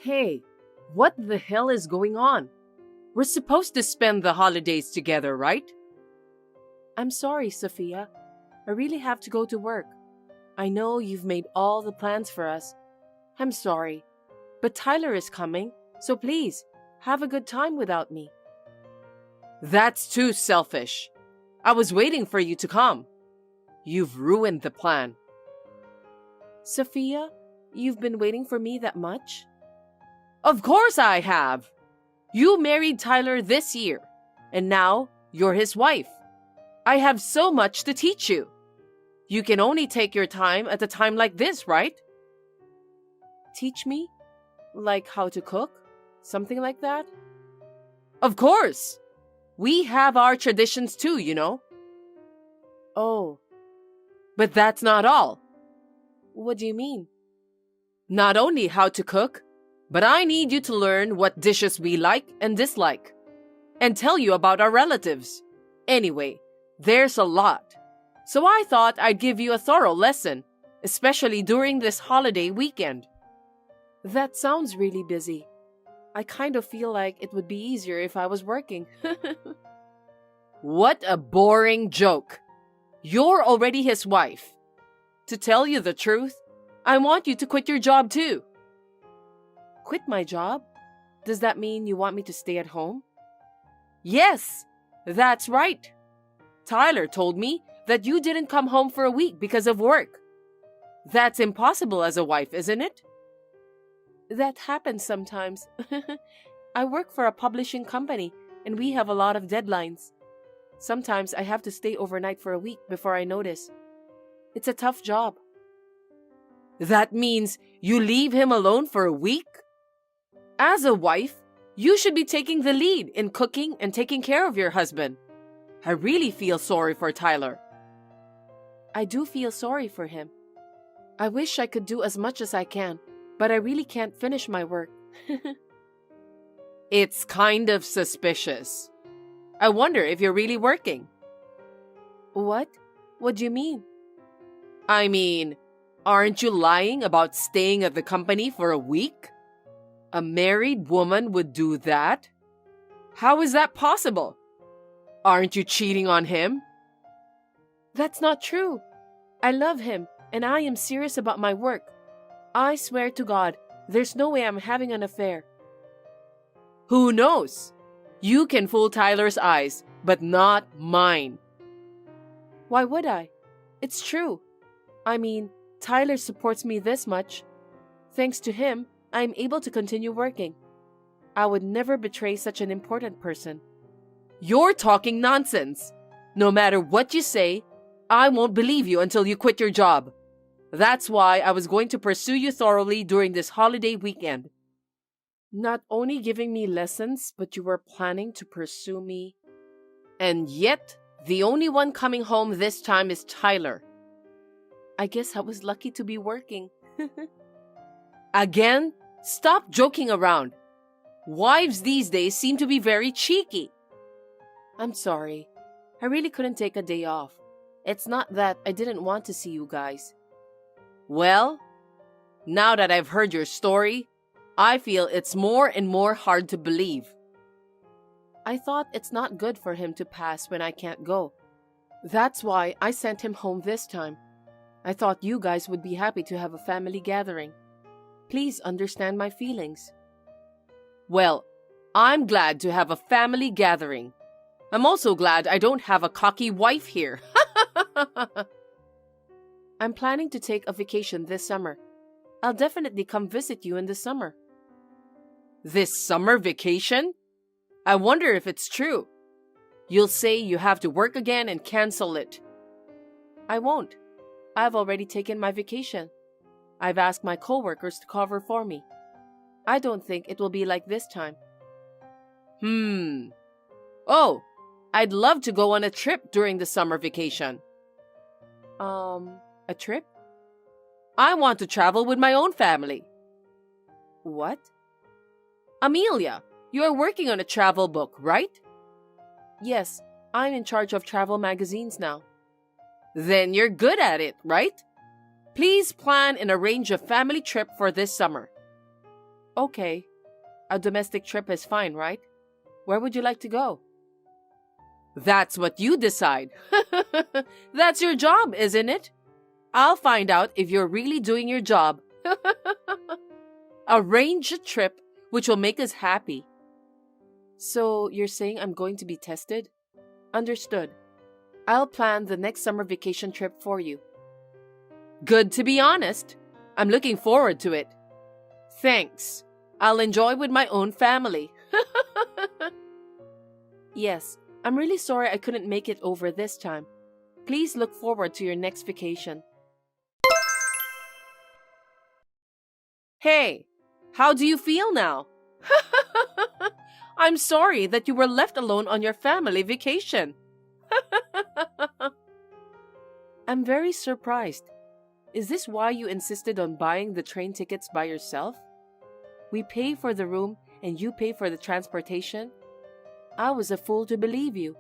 Hey, what the hell is going on? We're supposed to spend the holidays together, right? I'm sorry, Sophia. I really have to go to work. I know you've made all the plans for us. I'm sorry. But Tyler is coming, so please, have a good time without me. That's too selfish. I was waiting for you to come. You've ruined the plan. Sophia, you've been waiting for me that much? Of course I have. You married Tyler this year, and now you're his wife. I have so much to teach you. You can only take your time at a time like this, right? Teach me? Like how to cook? Something like that? Of course! We have our traditions too, you know. Oh. But that's not all. What do you mean? Not only how to cook, but I need you to learn what dishes we like and dislike, and tell you about our relatives. Anyway, there's a lot. So I thought I'd give you a thorough lesson, especially during this holiday weekend. That sounds really busy. I kind of feel like it would be easier if I was working. What a boring joke. You're already his wife. To tell you the truth, I want you to quit your job too. Quit my job? Does that mean you want me to stay at home? Yes, that's right. Tyler told me that you didn't come home for a week because of work. That's impossible as a wife, isn't it? That happens sometimes. I work for a publishing company and we have a lot of deadlines. Sometimes I have to stay overnight for a week before I notice. It's a tough job. That means you leave him alone for a week? As a wife, you should be taking the lead in cooking and taking care of your husband. I really feel sorry for Tyler. I do feel sorry for him. I wish I could do as much as I can, but I really can't finish my work. It's kind of suspicious. I wonder if you're really working. What? What do you mean? I mean, aren't you lying about staying at the company for a week? A married woman would do that? How is that possible? Aren't you cheating on him? That's not true. I love him, and I am serious about my work. I swear to God, there's no way I'm having an affair. Who knows? You can fool Tyler's eyes, but not mine. Why would I? It's true. I mean, Tyler supports me this much. Thanks to him, I'm able to continue working. I would never betray such an important person. You're talking nonsense. No matter what you say, I won't believe you until you quit your job. That's why I was going to pursue you thoroughly during this holiday weekend. Not only giving me lessons, but you were planning to pursue me. And yet, the only one coming home this time is Tyler. I guess I was lucky to be working. Again, stop joking around. Wives these days seem to be very cheeky. I'm sorry. I really couldn't take a day off. It's not that I didn't want to see you guys. Well, now that I've heard your story, I feel it's more and more hard to believe. I thought it's not good for him to pass when I can't go. That's why I sent him home this time. I thought you guys would be happy to have a family gathering. Please understand my feelings. Well, I'm glad to have a family gathering. I'm also glad I don't have a cocky wife here. I'm planning to take a vacation this summer. I'll definitely come visit you in the summer. This summer vacation? I wonder if it's true. You'll say you have to work again and cancel it. I won't. I've already taken my vacation. I've asked my coworkers to cover for me. I don't think it will be like this time. Oh, I'd love to go on a trip during the summer vacation. A trip? I want to travel with my own family. What? Amelia, you are working on a travel book, right? Yes, I'm in charge of travel magazines now. Then you're good at it, right? Please plan and arrange a family trip for this summer. Okay, a domestic trip is fine, right? Where would you like to go? That's what you decide. That's your job, isn't it? I'll find out if you're really doing your job. Arrange a trip which will make us happy. So you're saying I'm going to be tested? Understood. I'll plan the next summer vacation trip for you. Good to be honest. I'm looking forward to it. Thanks. I'll enjoy with my own family. Yes, I'm really sorry I couldn't make it over this time. Please look forward to your next vacation. Hey, how do you feel now? I'm sorry that you were left alone on your family vacation. I'm very surprised. Is this why you insisted on buying the train tickets by yourself? We pay for the room and you pay for the transportation? I was a fool to believe you.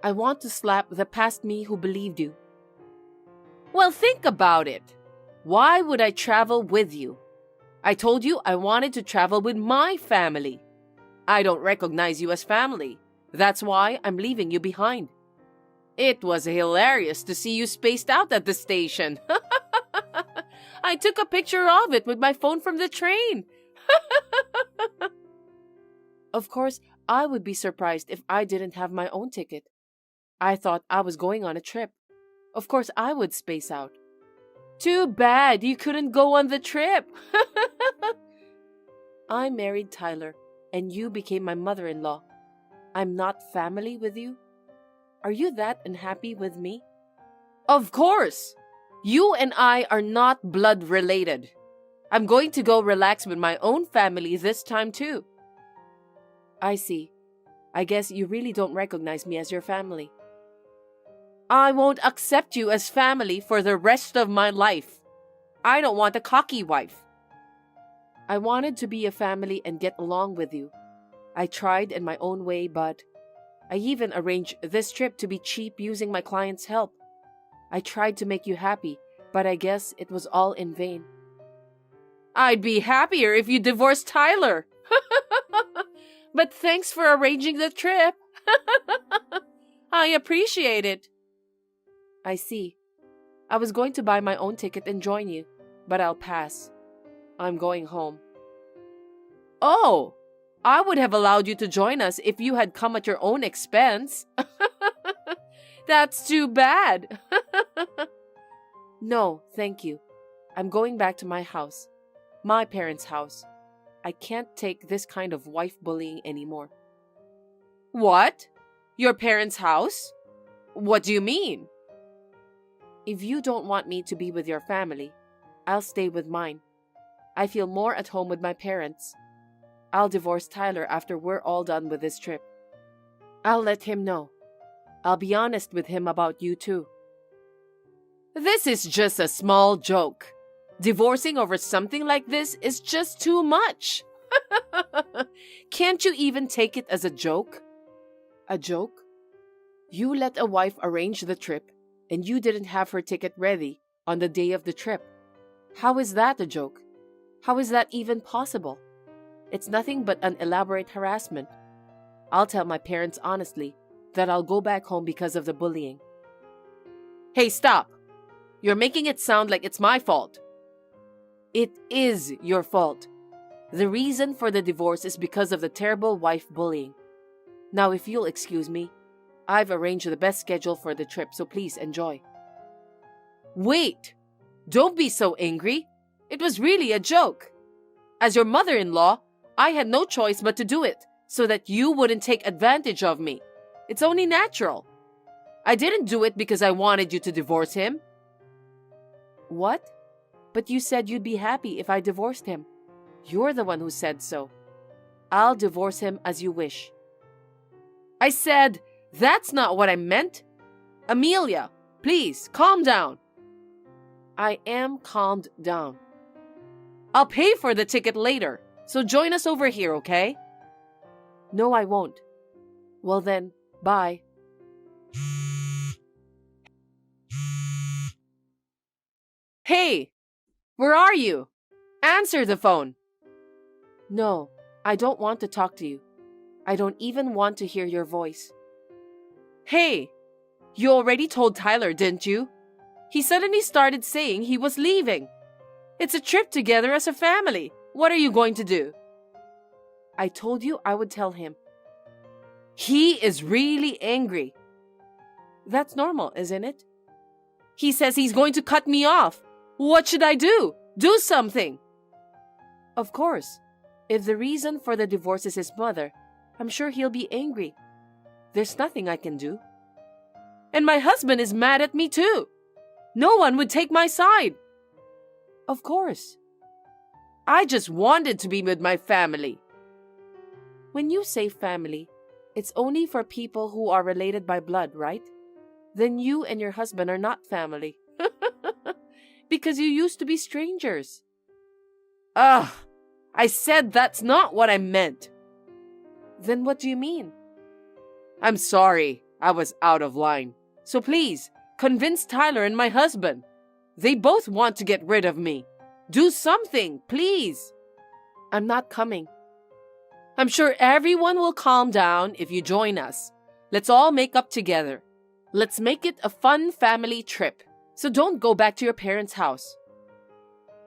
I want to slap the past me who believed you. Well, think about it. Why would I travel with you? I told you I wanted to travel with my family. I don't recognize you as family. That's why I'm leaving you behind. It was hilarious to see you spaced out at the station. I took a picture of it with my phone from the train. Of course, I would be surprised if I didn't have my own ticket. I thought I was going on a trip. Of course, I would space out. Too bad you couldn't go on the trip. I married Tyler, and you became my mother-in-law. I'm not family with you? Are you that unhappy with me? Of course! You and I are not blood related. I'm going to go relax with my own family this time too. I see. I guess you really don't recognize me as your family. I won't accept you as family for the rest of my life. I don't want a cocky wife. I wanted to be a family and get along with you. I tried in my own way, but I even arranged this trip to be cheap using my client's help. I tried to make you happy, but I guess it was all in vain. I'd be happier if you divorced Tyler. But thanks for arranging the trip. I appreciate it. I see. I was going to buy my own ticket and join you, but I'll pass. I'm going home. Oh, I would have allowed you to join us if you had come at your own expense. That's too bad. No, thank you. I'm going back to my house. My parents' house. I can't take this kind of wife bullying anymore. What? Your parents' house? What do you mean? If you don't want me to be with your family, I'll stay with mine. I feel more at home with my parents. I'll divorce Tyler after we're all done with this trip. I'll let him know. I'll be honest with him about you too. This is just a small joke. Divorcing over something like this is just too much. Can't you even take it as a joke? A joke? You let a wife arrange the trip and you didn't have her ticket ready on the day of the trip. How is that a joke? How is that even possible? It's nothing but an elaborate harassment. I'll tell my parents honestly that I'll go back home because of the bullying. Hey, stop! You're making it sound like it's my fault. It is your fault. The reason for the divorce is because of the terrible wife bullying. Now, if you'll excuse me, I've arranged the best schedule for the trip, so please enjoy. Wait! Don't be so angry. It was really a joke. As your mother-in-law, I had no choice but to do it so that you wouldn't take advantage of me. It's only natural. I didn't do it because I wanted you to divorce him. What? But you said you'd be happy if I divorced him. You're the one who said so. I'll divorce him as you wish. I said, that's not what I meant. Amelia, please, calm down. I am calmed down. I'll pay for the ticket later, so join us over here, okay? No, I won't. Well then, bye. Hey, where are you? Answer the phone. No, I don't want to talk to you. I don't even want to hear your voice. Hey, you already told Tyler, didn't you? He suddenly started saying he was leaving. It's a trip together as a family. What are you going to do? I told you I would tell him. He is really angry. That's normal, isn't it? He says he's going to cut me off. What should I do? Do something. Of course. If the reason for the divorce is his mother, I'm sure he'll be angry. There's nothing I can do. And my husband is mad at me too. No one would take my side. Of course. I just wanted to be with my family. When you say family, it's only for people who are related by blood, right? Then you and your husband are not family. Because you used to be strangers. Ugh, I said that's not what I meant. Then what do you mean? I'm sorry, I was out of line. So please, convince Tyler and my husband. They both want to get rid of me. Do something, please. I'm not coming. I'm sure everyone will calm down if you join us. Let's all make up together. Let's make it a fun family trip. So don't go back to your parents' house.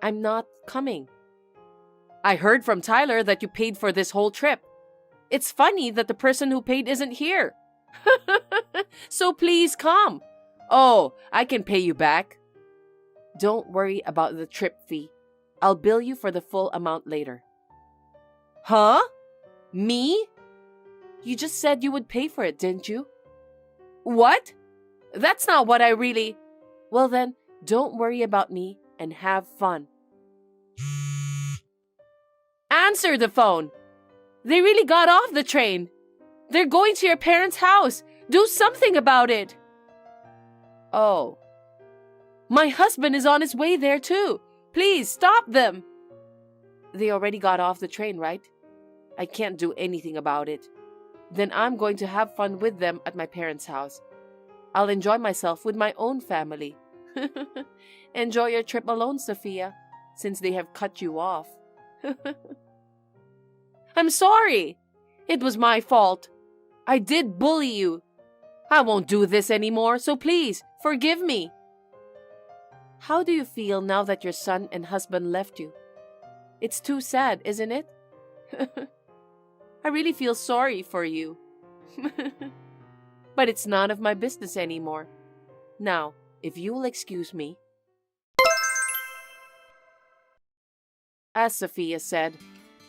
I'm not coming. I heard from Tyler that you paid for this whole trip. It's funny that the person who paid isn't here. So please come. Oh, I can pay you back. Don't worry about the trip fee. I'll bill you for the full amount later. Huh? Me? You just said you would pay for it, didn't you? What? That's not what I really... Well then, don't worry about me and have fun. Answer the phone. They really got off the train. They're going to your parents' house. Do something about it. Oh. My husband is on his way there too. Please stop them. They already got off the train, right? I can't do anything about it. Then I'm going to have fun with them at my parents' house. I'll enjoy myself with my own family. Enjoy your trip alone, Sophia, since they have cut you off. I'm sorry. It was my fault. I did bully you. I won't do this anymore, so please, forgive me. How do you feel now that your son and husband left you? It's too sad, isn't it? I really feel sorry for you. But it's none of my business anymore. Now, if you will excuse me. As Sophia said,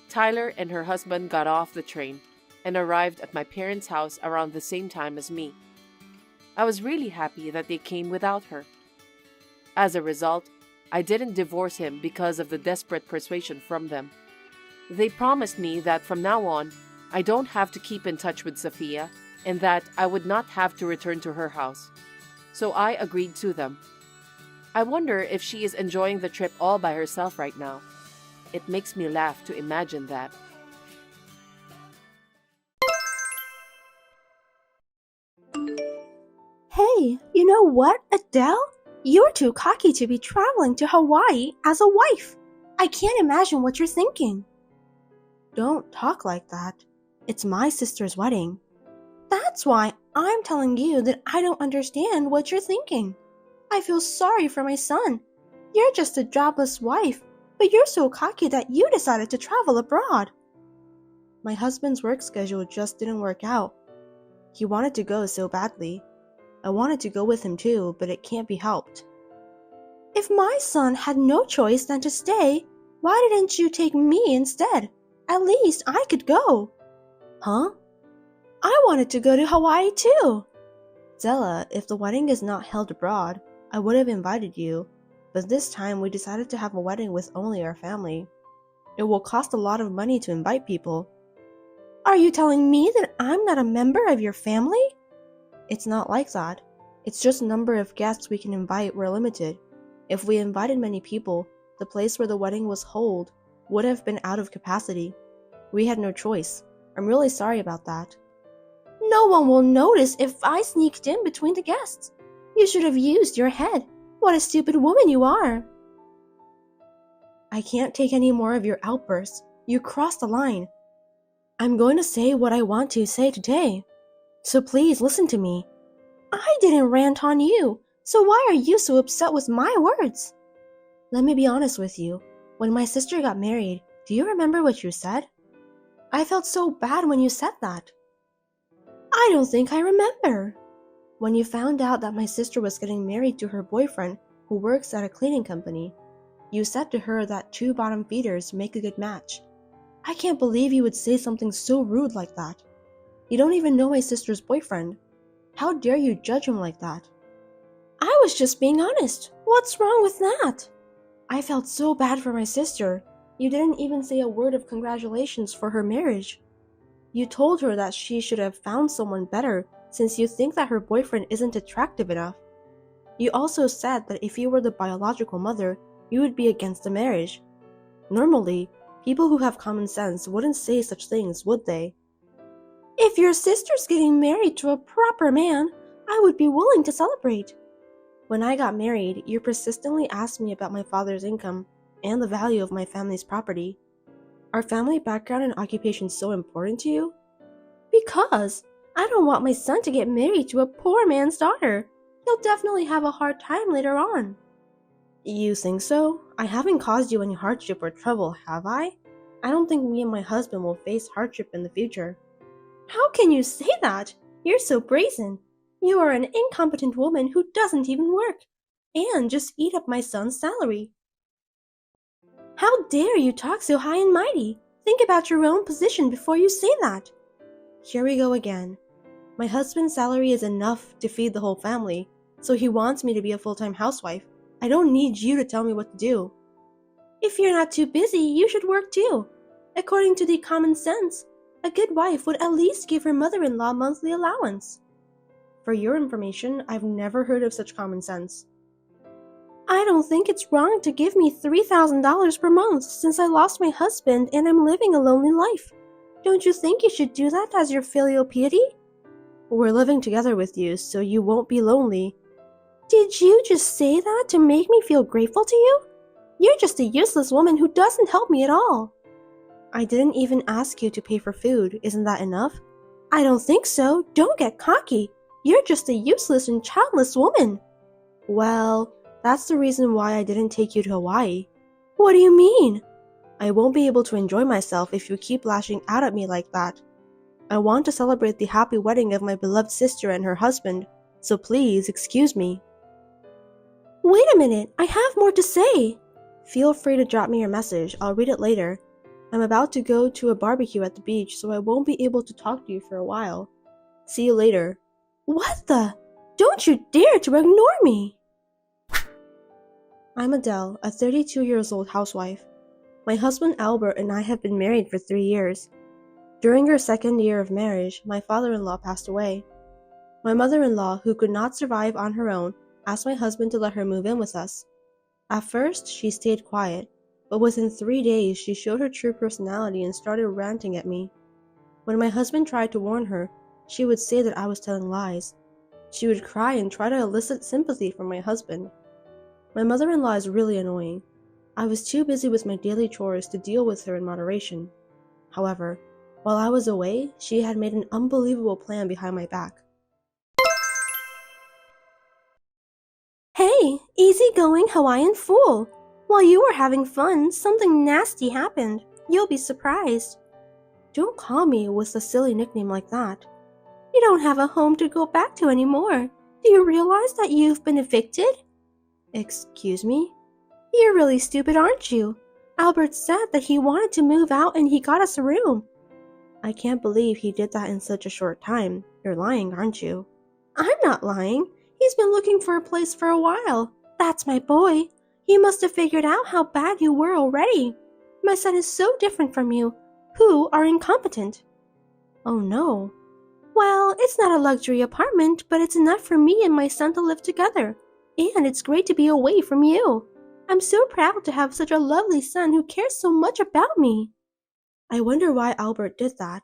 Tyler and her husband got off the train and arrived at my parents' house around the same time as me. I was really happy that they came without her. As a result, I didn't divorce him because of the desperate persuasion from them. They promised me that from now on, I don't have to keep in touch with Sophia and that I would not have to return to her house. So I agreed to them. I wonder if she is enjoying the trip all by herself right now. It makes me laugh to imagine that. Hey, you know what, Adele? You're too cocky to be traveling to Hawaii as a wife. I can't imagine what you're thinking. Don't talk like that. It's my sister's wedding. That's why I'm telling you that I don't understand what you're thinking. I feel sorry for my son. You're just a jobless wife, but you're so cocky that you decided to travel abroad. My husband's work schedule just didn't work out. He wanted to go so badly. I wanted to go with him too, but it can't be helped. If my son had no choice than to stay, why didn't you take me instead? At least I could go. Huh? I wanted to go to Hawaii too. Zella, if the wedding is not held abroad, I would have invited you, but this time we decided to have a wedding with only our family. It will cost a lot of money to invite people. Are you telling me that I'm not a member of your family? It's not like that. It's just the number of guests we can invite were limited. If we invited many people, the place where the wedding was held would have been out of capacity. We had no choice. I'm really sorry about that. No one will notice if I sneaked in between the guests. You should have used your head. What a stupid woman you are. I can't take any more of your outbursts. You crossed the line. I'm going to say what I want to say today. So please listen to me. I didn't rant on you, so why are you so upset with my words? Let me be honest with you. When my sister got married, do you remember what you said? I felt so bad when you said that. I don't think I remember. When you found out that my sister was getting married to her boyfriend who works at a cleaning company, you said to her that two bottom feeders make a good match. I can't believe you would say something so rude like that. You don't even know my sister's boyfriend. How dare you judge him like that? I was just being honest. What's wrong with that? I felt so bad for my sister. You didn't even say a word of congratulations for her marriage. You told her that she should have found someone better since you think that her boyfriend isn't attractive enough. You also said that if you were the biological mother, you would be against the marriage. Normally, people who have common sense wouldn't say such things, would they? If your sister's getting married to a proper man, I would be willing to celebrate. When I got married, you persistently asked me about my father's income and the value of my family's property. Are family background and occupation so important to you? Because I don't want my son to get married to a poor man's daughter. He'll definitely have a hard time later on. You think so? I haven't caused you any hardship or trouble, have I? I don't think me and my husband will face hardship in the future. How can you say that? You're so brazen. You are an incompetent woman who doesn't even work, and just eat up my son's salary. How dare you talk so high and mighty? Think about your own position before you say that. Here we go again. My husband's salary is enough to feed the whole family, so he wants me to be a full-time housewife. I don't need you to tell me what to do. If you're not too busy, you should work too. According to the common sense, a good wife would at least give her mother-in-law monthly allowance. For your information, I've never heard of such common sense. I don't think it's wrong to give me $3,000 per month since I lost my husband and I'm living a lonely life. Don't you think you should do that as your filial piety? We're living together with you, so you won't be lonely. Did you just say that to make me feel grateful to you? You're just a useless woman who doesn't help me at all. I didn't even ask you to pay for food. Isn't that enough? I don't think so. Don't get cocky. You're just a useless and childless woman. Well, that's the reason why I didn't take you to Hawaii. What do you mean? I won't be able to enjoy myself if you keep lashing out at me like that. I want to celebrate the happy wedding of my beloved sister and her husband, so please excuse me. Wait a minute, I have more to say. Feel free to drop me your message. I'll read it later. I'm about to go to a barbecue at the beach, so I won't be able to talk to you for a while. See you later. What the? Don't you dare to ignore me! I'm Adele, a 32-year-old housewife. My husband Albert and I have been married for 3 years. During our second year of marriage, my father-in-law passed away. My mother-in-law, who could not survive on her own, asked my husband to let her move in with us. At first, she stayed quiet, but within 3 days she showed her true personality and started ranting at me. When my husband tried to warn her, she would say that I was telling lies. She would cry and try to elicit sympathy from my husband. My mother-in-law is really annoying. I was too busy with my daily chores to deal with her in moderation. However, while I was away, she had made an unbelievable plan behind my back. Hey, easygoing Hawaiian fool! While you were having fun, something nasty happened. You'll be surprised. Don't call me with a silly nickname like that. You don't have a home to go back to anymore. Do you realize that you've been evicted? Excuse me? You're really stupid, aren't you? Albert said that he wanted to move out and he got us a room. I can't believe he did that in such a short time. You're lying, aren't you? I'm not lying. He's been looking for a place for a while. That's my boy. He must have figured out how bad you were already. My son is so different from you, who are incompetent. Oh no. Well, it's not a luxury apartment, but it's enough for me and my son to live together. And it's great to be away from you. I'm so proud to have such a lovely son who cares so much about me. I wonder why Albert did that.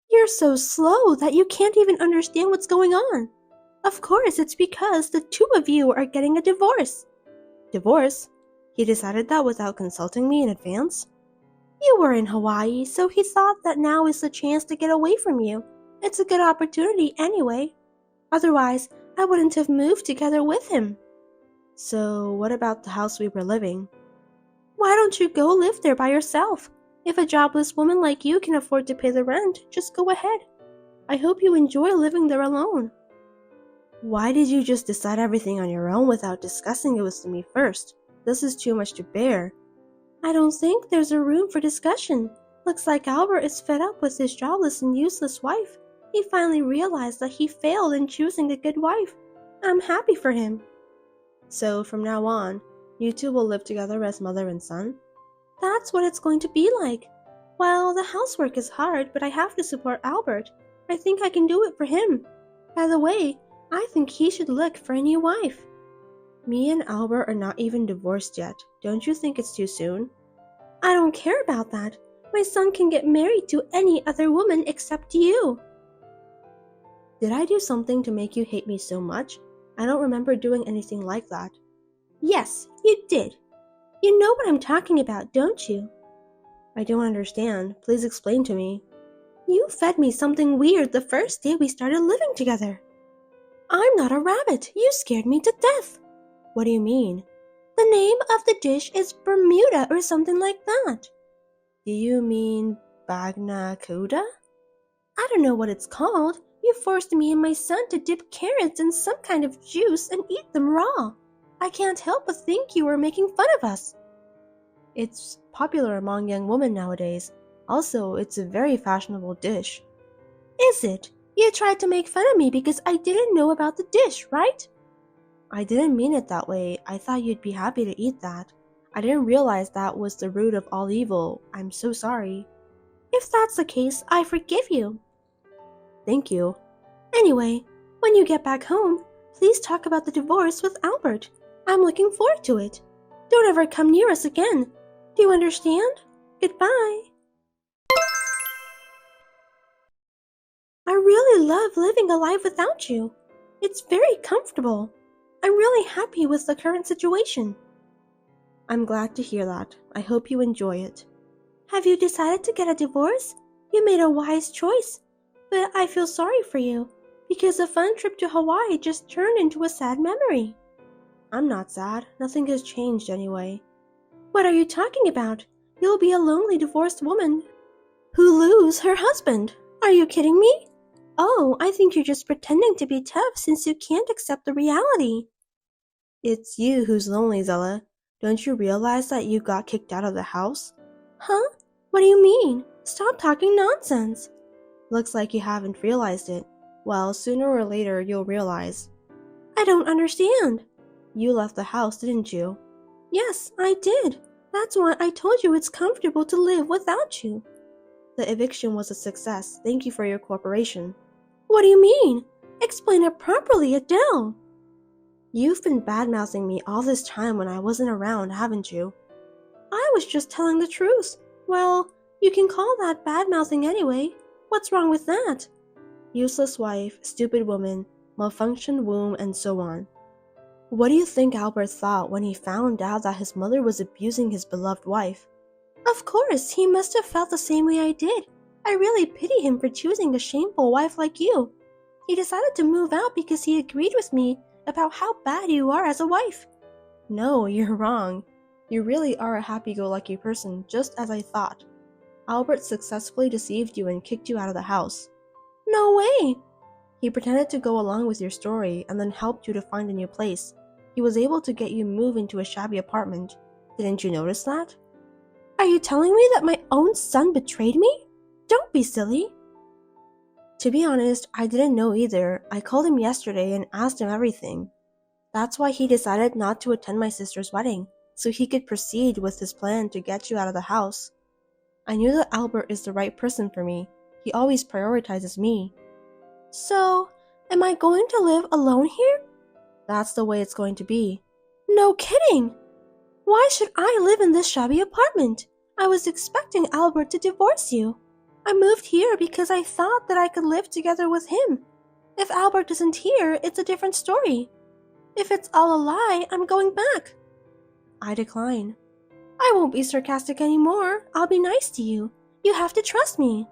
You're so slow that you can't even understand what's going on. Of course, it's because the two of you are getting a divorce. Divorce? He decided that without consulting me in advance? You were in Hawaii, so he thought that now is the chance to get away from you. It's a good opportunity anyway. Otherwise, I wouldn't have moved together with him. So, what about the house we were living? Why don't you go live there by yourself? If a jobless woman like you can afford to pay the rent, just go ahead. I hope you enjoy living there alone. Why did you just decide everything on your own without discussing it with me first? This is too much to bear. I don't think there's a room for discussion. Looks like Albert is fed up with his jobless and useless wife. He finally realized that he failed in choosing a good wife. I'm happy for him. So from now on, you two will live together as mother and son? That's what it's going to be like. Well, the housework is hard, but I have to support Albert. I think I can do it for him. By the way, I think he should look for a new wife. Me and Albert are not even divorced yet. Don't you think it's too soon? I don't care about that. My son can get married to any other woman except you. Did I do something to make you hate me so much? I don't remember doing anything like that. Yes, you did. You know what I'm talking about, don't you? I don't understand. Please explain to me. You fed me something weird the first day we started living together. I'm not a rabbit. You scared me to death. What do you mean? The name of the dish is Bermuda or something like that. Do you mean Bagna Coda? I don't know what it's called. You forced me and my son to dip carrots in some kind of juice and eat them raw. I can't help but think you were making fun of us. It's popular among young women nowadays. Also, it's a very fashionable dish. Is it? You tried to make fun of me because I didn't know about the dish, right? I didn't mean it that way. I thought you'd be happy to eat that. I didn't realize that was the root of all evil. I'm so sorry. If that's the case, I forgive you. Thank you. Anyway, when you get back home, please talk about the divorce with Albert. I'm looking forward to it. Don't ever come near us again. Do you understand? Goodbye. I really love living a life without you. It's very comfortable. I'm really happy with the current situation. I'm glad to hear that. I hope you enjoy it. Have you decided to get a divorce? You made a wise choice. But I feel sorry for you, because a fun trip to Hawaii just turned into a sad memory. I'm not sad. Nothing has changed anyway. What are you talking about? You'll be a lonely divorced woman who lose her husband. Are you kidding me? Oh, I think you're just pretending to be tough since you can't accept the reality. It's you who's lonely, Zella. Don't you realize that you got kicked out of the house? Huh? What do you mean? Stop talking nonsense. Looks like you haven't realized it. Well, sooner or later you'll realize. I don't understand. You left the house, didn't you? Yes, I did. That's why I told you it's comfortable to live without you. The eviction was a success. Thank you for your cooperation. What do you mean? Explain it properly, Adele. You've been bad-mouthing me all this time when I wasn't around, haven't you? I was just telling the truth. Well, you can call that bad-mouthing anyway. What's wrong with that? Useless wife, stupid woman, malfunctioned womb, and so on. What do you think Albert thought when he found out that his mother was abusing his beloved wife? Of course, he must have felt the same way I did. I really pity him for choosing a shameful wife like you. He decided to move out because he agreed with me about how bad you are as a wife. No, you're wrong. You really are a happy-go-lucky person, just as I thought. Albert successfully deceived you and kicked you out of the house. No way! He pretended to go along with your story and then helped you to find a new place. He was able to get you moved into a shabby apartment. Didn't you notice that? Are you telling me that my own son betrayed me? Don't be silly. To be honest, I didn't know either. I called him yesterday and asked him everything. That's why he decided not to attend my sister's wedding, so he could proceed with his plan to get you out of the house. I knew that Albert is the right person for me. He always prioritizes me. So, am I going to live alone here? That's the way it's going to be. No kidding! Why should I live in this shabby apartment? I was expecting Albert to divorce you. I moved here because I thought that I could live together with him. If Albert isn't here, it's a different story. If it's all a lie, I'm going back. I decline. I won't be sarcastic anymore. I'll be nice to you. You have to trust me.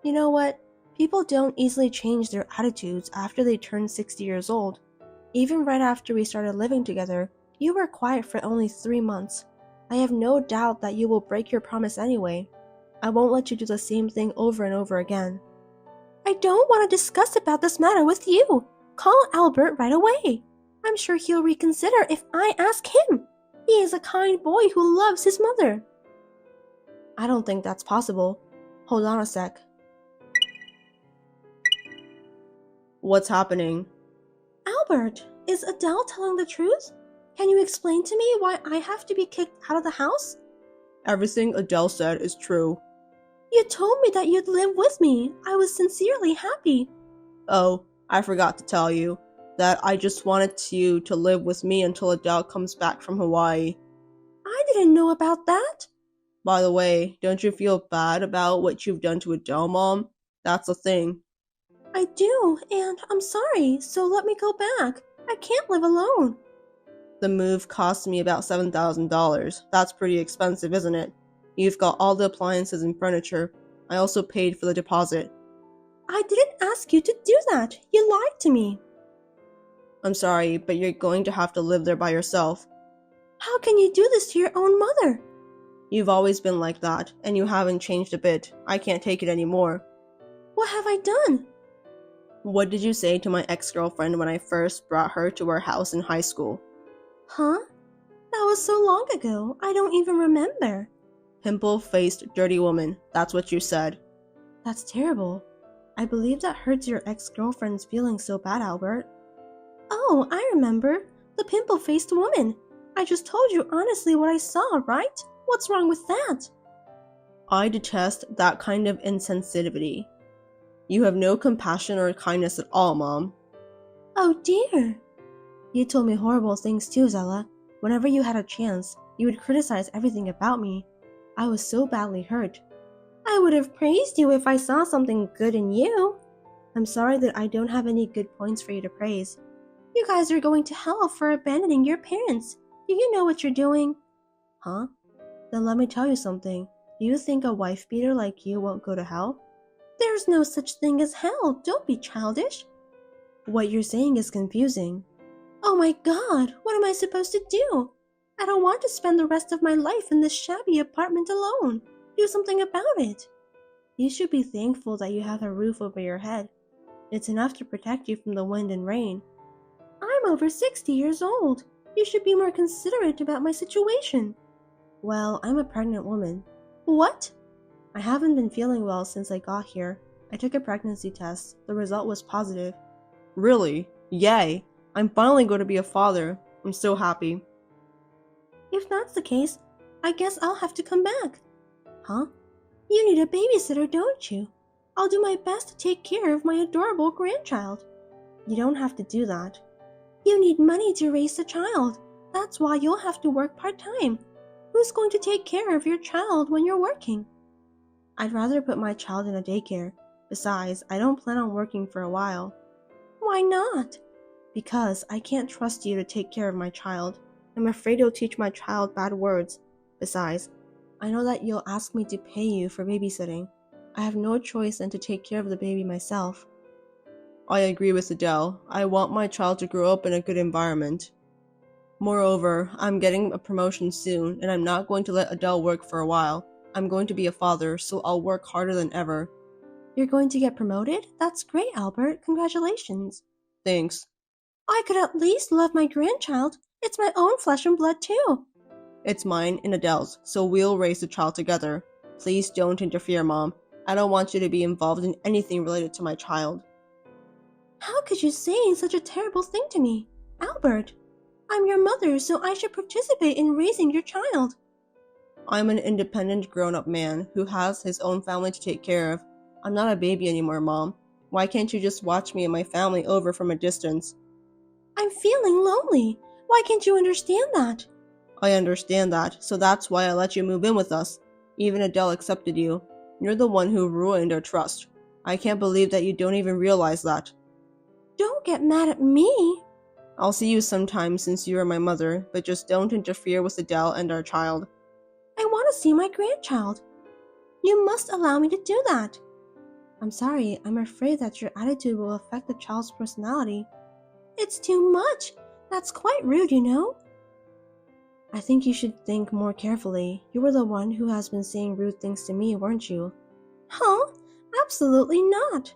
You know what? People don't easily change their attitudes after they turn 60 years old. Even right after we started living together, you were quiet for only 3 months. I have no doubt that you will break your promise anyway. I won't let you do the same thing over and over again. I don't want to discuss about this matter with you. Call Albert right away. I'm sure he'll reconsider if I ask him. He is a kind boy who loves his mother. I don't think that's possible. Hold on a sec. What's happening? Albert, is Adele telling the truth? Can you explain to me why I have to be kicked out of the house? Everything Adele said is true. You told me that you'd live with me. I was sincerely happy. Oh, I forgot to tell you that I just wanted you to live with me until Adele comes back from Hawaii. I didn't know about that. By the way, don't you feel bad about what you've done to Adele, Mom? That's the thing. I do, and I'm sorry, so let me go back. I can't live alone. The move cost me about $7,000. That's pretty expensive, isn't it? You've got all the appliances and furniture. I also paid for the deposit. I didn't ask you to do that. You lied to me. I'm sorry, but you're going to have to live there by yourself. How can you do this to your own mother? You've always been like that, and you haven't changed a bit. I can't take it anymore. What have I done? What did you say to my ex-girlfriend when I first brought her to our house in high school? Huh? That was so long ago, I don't even remember. Pimple-faced dirty woman, that's what you said. That's terrible. I believe that hurts your ex-girlfriend's feelings so bad, Albert. Oh, I remember. The pimple-faced woman. I just told you honestly what I saw, right? What's wrong with that? I detest that kind of insensitivity. You have no compassion or kindness at all, Mom. Oh dear. You told me horrible things too, Zella. Whenever you had a chance, you would criticize everything about me. I was so badly hurt. I would have praised you if I saw something good in you. I'm sorry that I don't have any good points for you to praise. You guys are going to hell for abandoning your parents. Do you know what you're doing? Huh? Then let me tell you something. Do you think a wife beater like you won't go to hell? There's no such thing as hell. Don't be childish. What you're saying is confusing. Oh my God, what am I supposed to do? I don't want to spend the rest of my life in this shabby apartment alone. Do something about it. You should be thankful that you have a roof over your head. It's enough to protect you from the wind and rain. I'm over 60 years old. You should be more considerate about my situation. Well, I'm a pregnant woman. What? I haven't been feeling well since I got here. I took a pregnancy test. The result was positive. Really? Yay! I'm finally going to be a father. I'm so happy. If that's the case, I guess I'll have to come back. Huh? You need a babysitter, don't you? I'll do my best to take care of my adorable grandchild. You don't have to do that. You need money to raise a child. That's why you'll have to work part-time. Who's going to take care of your child when you're working? I'd rather put my child in a daycare. Besides, I don't plan on working for a while. Why not? Because I can't trust you to take care of my child. I'm afraid you'll teach my child bad words. Besides, I know that you'll ask me to pay you for babysitting. I have no choice than to take care of the baby myself. I agree with Adele. I want my child to grow up in a good environment. Moreover, I'm getting a promotion soon, and I'm not going to let Adele work for a while. I'm going to be a father, so I'll work harder than ever. You're going to get promoted? That's great, Albert. Congratulations. Thanks. I could at least love my grandchild. It's my own flesh and blood, too. It's mine and Adele's, so we'll raise the child together. Please don't interfere, Mom. I don't want you to be involved in anything related to my child. How could you say such a terrible thing to me? Albert, I'm your mother, so I should participate in raising your child. I'm an independent grown-up man who has his own family to take care of. I'm not a baby anymore, Mom. Why can't you just watch me and my family over from a distance? I'm feeling lonely. Why can't you understand that? I understand that, so that's why I let you move in with us. Even Adele accepted you. You're the one who ruined our trust. I can't believe that you don't even realize that. Don't get mad at me. I'll see you sometime since you are my mother, but just don't interfere with Adele and our child. I want to see my grandchild. You must allow me to do that. I'm sorry, I'm afraid that your attitude will affect the child's personality. It's too much. That's quite rude, you know. I think you should think more carefully. You were the one who has been saying rude things to me, weren't you? Huh? Absolutely not.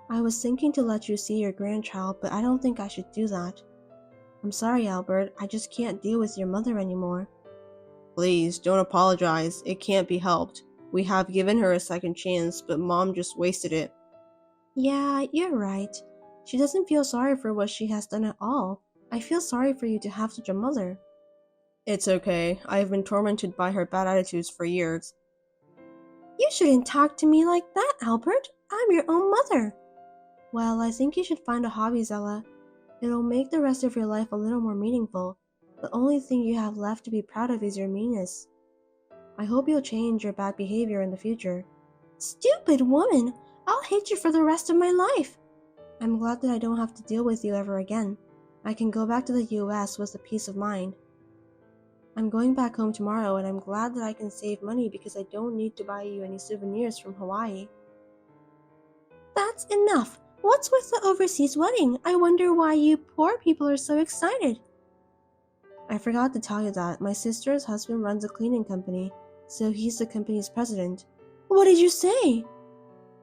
I was thinking to let you see your grandchild, but I don't think I should do that. I'm sorry, Albert. I just can't deal with your mother anymore. Please, don't apologize. It can't be helped. We have given her a second chance, but Mom just wasted it. Yeah, you're right. She doesn't feel sorry for what she has done at all. I feel sorry for you to have such a mother. It's okay. I have been tormented by her bad attitudes for years. You shouldn't talk to me like that, Albert. I'm your own mother. Well, I think you should find a hobby, Zella. It'll make the rest of your life a little more meaningful. The only thing you have left to be proud of is your meanness. I hope you'll change your bad behavior in the future. Stupid woman! I'll hate you for the rest of my life. I'm glad that I don't have to deal with you ever again. I can go back to the US with a peace of mind. I'm going back home tomorrow, and I'm glad that I can save money because I don't need to buy you any souvenirs from Hawaii. That's enough! What's with the overseas wedding? I wonder why you poor people are so excited. I forgot to tell you that my sister's husband runs a cleaning company, so he's the company's president. What did you say?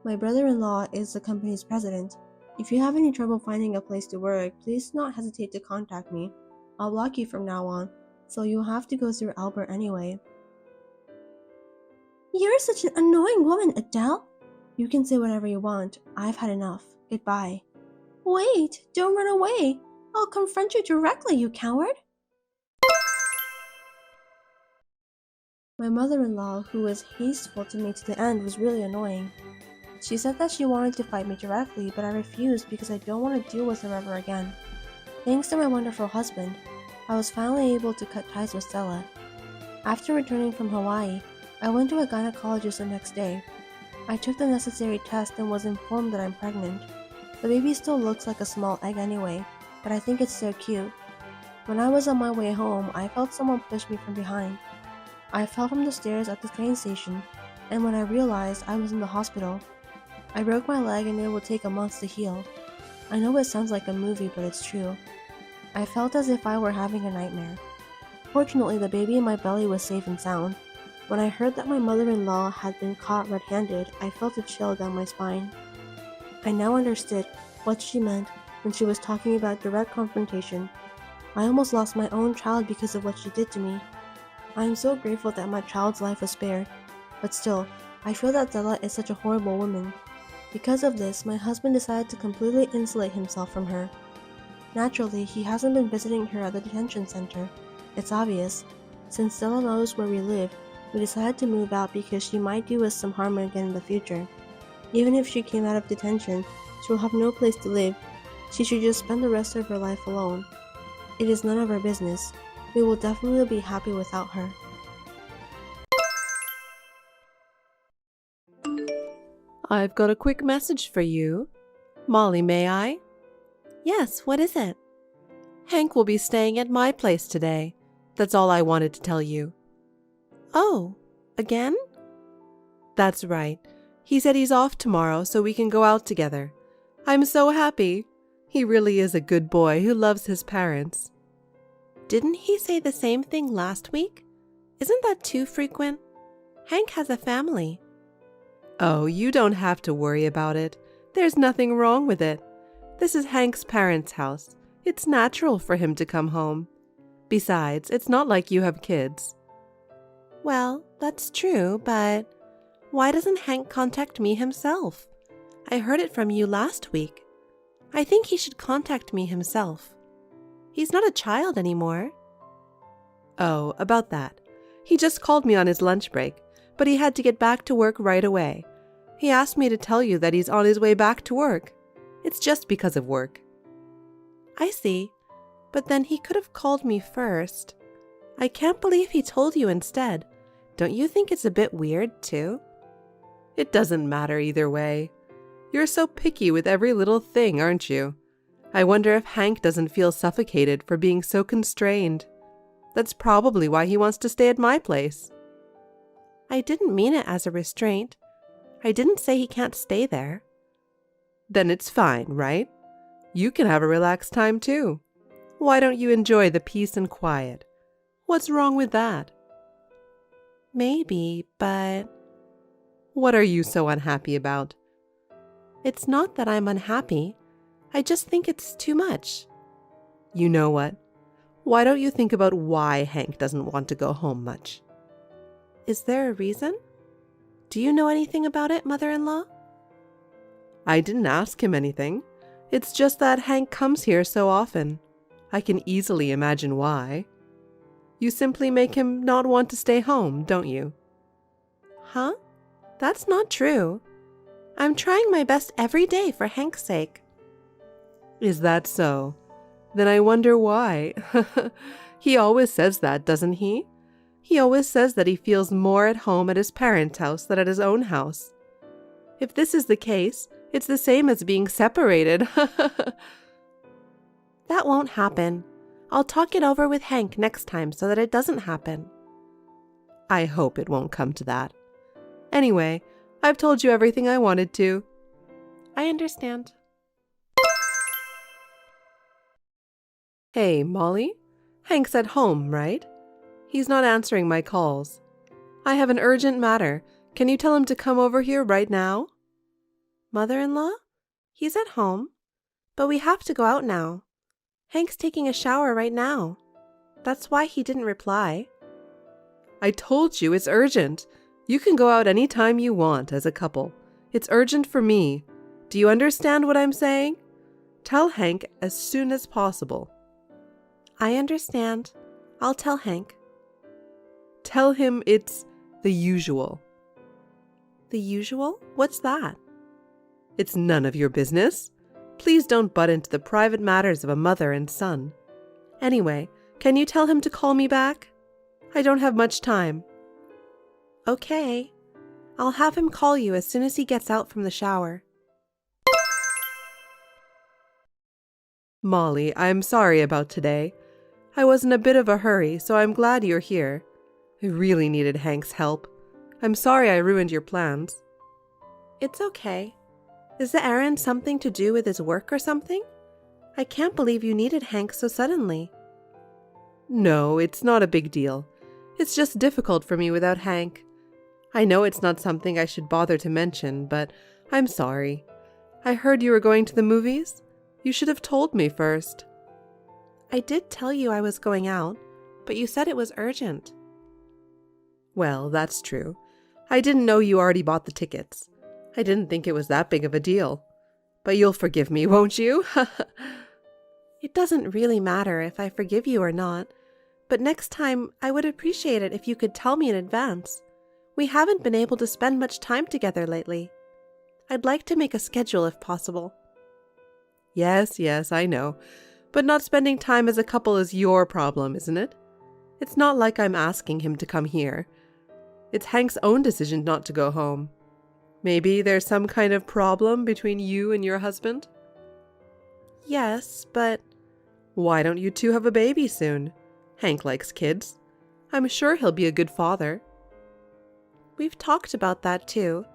My brother-in-law is the company's president. If you have any trouble finding a place to work, please do not hesitate to contact me. I'll block you from now on, so you'll have to go through Albert anyway. You're such an annoying woman, Adele. You can say whatever you want. I've had enough. Goodbye. Wait, don't run away. I'll confront you directly, you coward. My mother-in-law, who was hasteful to me to the end, was really annoying. She said that she wanted to fight me directly, but I refused because I don't want to deal with her ever again. Thanks to my wonderful husband, I was finally able to cut ties with Stella. After returning from Hawaii, I went to a gynecologist the next day. I took the necessary test and was informed that I'm pregnant. The baby still looks like a small egg anyway, but I think it's so cute. When I was on my way home, I felt someone push me from behind. I fell from the stairs at the train station, and when I realized I was in the hospital, I broke my leg and it will take a month to heal. I know it sounds like a movie, but it's true. I felt as if I were having a nightmare. Fortunately, the baby in my belly was safe and sound. When I heard that my mother-in-law had been caught red-handed, I felt a chill down my spine. I now understood what she meant when she was talking about direct confrontation. I almost lost my own child because of what she did to me. I am so grateful that my child's life was spared, but still, I feel that Della is such a horrible woman. Because of this, my husband decided to completely insulate himself from her. Naturally, he hasn't been visiting her at the detention center. It's obvious. Since Della knows where we live, we decided to move out because she might do us some harm again in the future. Even if she came out of detention, she will have no place to live. She should just spend the rest of her life alone. It is none of our business. We will definitely be happy without her. I've got a quick message for you. Molly, may I? Yes, what is it? Hank will be staying at my place today. That's all I wanted to tell you. Oh, again? That's right. He said he's off tomorrow so we can go out together. I'm so happy. He really is a good boy who loves his parents. Didn't he say the same thing last week? Isn't that too frequent? Hank has a family. Oh, you don't have to worry about it. There's nothing wrong with it. This is Hank's parents' house. It's natural for him to come home. Besides, it's not like you have kids. Well, that's true, but why doesn't Hank contact me himself? I heard it from you last week. I think he should contact me himself. He's not a child anymore. Oh, about that. He just called me on his lunch break, but he had to get back to work right away. He asked me to tell you that he's on his way back to work. It's just because of work. I see, but then he could have called me first. I can't believe he told you instead. Don't you think it's a bit weird, too? It doesn't matter either way. You're so picky with every little thing, aren't you? I wonder if Hank doesn't feel suffocated for being so constrained. That's probably why he wants to stay at my place. I didn't mean it as a restraint. I didn't say he can't stay there. Then it's fine, right? You can have a relaxed time too. Why don't you enjoy the peace and quiet? What's wrong with that? Maybe, but What are you so unhappy about? it's not that I'm unhappy. I just think it's too much. You know what? Why don't you think about why Hank doesn't want to go home much? Is there a reason? Do you know anything about it, mother-in-law? I didn't ask him anything. It's just that Hank comes here so often. I can easily imagine why. You simply make him not want to stay home, don't you? Huh? That's not true. I'm trying my best every day for Hank's sake. Is that so? Then I wonder why. He always says that, doesn't he? He always says that he feels more at home at his parents' house than at his own house. If this is the case, it's the same as being separated. That won't happen. I'll talk it over with Hank next time so that it doesn't happen. I hope it won't come to that. Anyway, I've told you everything I wanted to. I understand. Hey, Molly? Hank's at home, right? He's not answering my calls. I have an urgent matter. Can you tell him to come over here right now? Mother-in-law? He's at home, but we have to go out now. Hank's taking a shower right now. That's why he didn't reply. I told you it's urgent. You can go out any time you want as a couple. It's urgent for me. Do you understand what I'm saying? Tell Hank as soon as possible. I understand. I'll tell Hank. Tell him it's the usual. The usual? What's that? It's none of your business. Please don't butt into the private matters of a mother and son. Anyway, can you tell him to call me back? I don't have much time. Okay. I'll have him call you as soon as he gets out from the shower. Molly, I'm sorry about today. I was in a bit of a hurry, so I'm glad you're here. I really needed Hank's help. I'm sorry I ruined your plans. It's okay. Is the errand something to do with his work or something? I can't believe you needed Hank so suddenly. No, it's not a big deal. It's just difficult for me without Hank. I know it's not something I should bother to mention, but I'm sorry. I heard you were going to the movies. You should have told me first. I did tell you I was going out, but you said it was urgent. Well, that's true. I didn't know you already bought the tickets. I didn't think it was that big of a deal. But you'll forgive me, won't you? It doesn't really matter if I forgive you or not, but next time I would appreciate it if you could tell me in advance. We haven't been able to spend much time together lately. I'd like to make a schedule if possible. Yes, I know. But not spending time as a couple is your problem, isn't it? It's not like I'm asking him to come here. It's Hank's own decision not to go home. Maybe there's some kind of problem between you and your husband? Yes, but why don't you two have a baby soon? Hank likes kids. I'm sure he'll be a good father. We've talked about that too,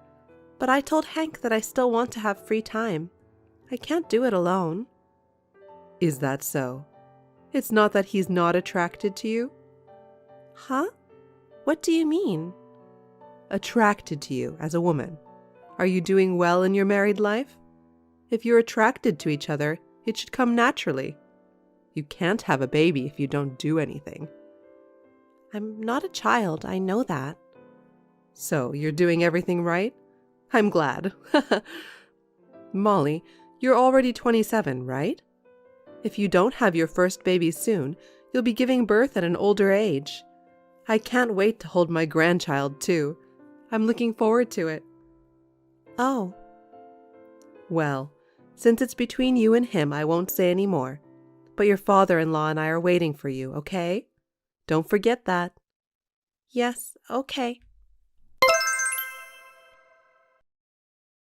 but I told Hank that I still want to have free time. I can't do it alone. Is that so? It's not that he's not attracted to you? Huh? What do you mean? Attracted to you as a woman. Are you doing well in your married life? If you're attracted to each other, it should come naturally. You can't have a baby if you don't do anything. I'm not a child, I know that. So, you're doing everything right? I'm glad. Molly, you're already 27, right? If you don't have your first baby soon, you'll be giving birth at an older age. I can't wait to hold my grandchild, too. I'm looking forward to it. Oh. Well, since it's between you and him, I won't say any more. But your father-in-law and I are waiting for you, okay? Don't forget that. Yes, okay.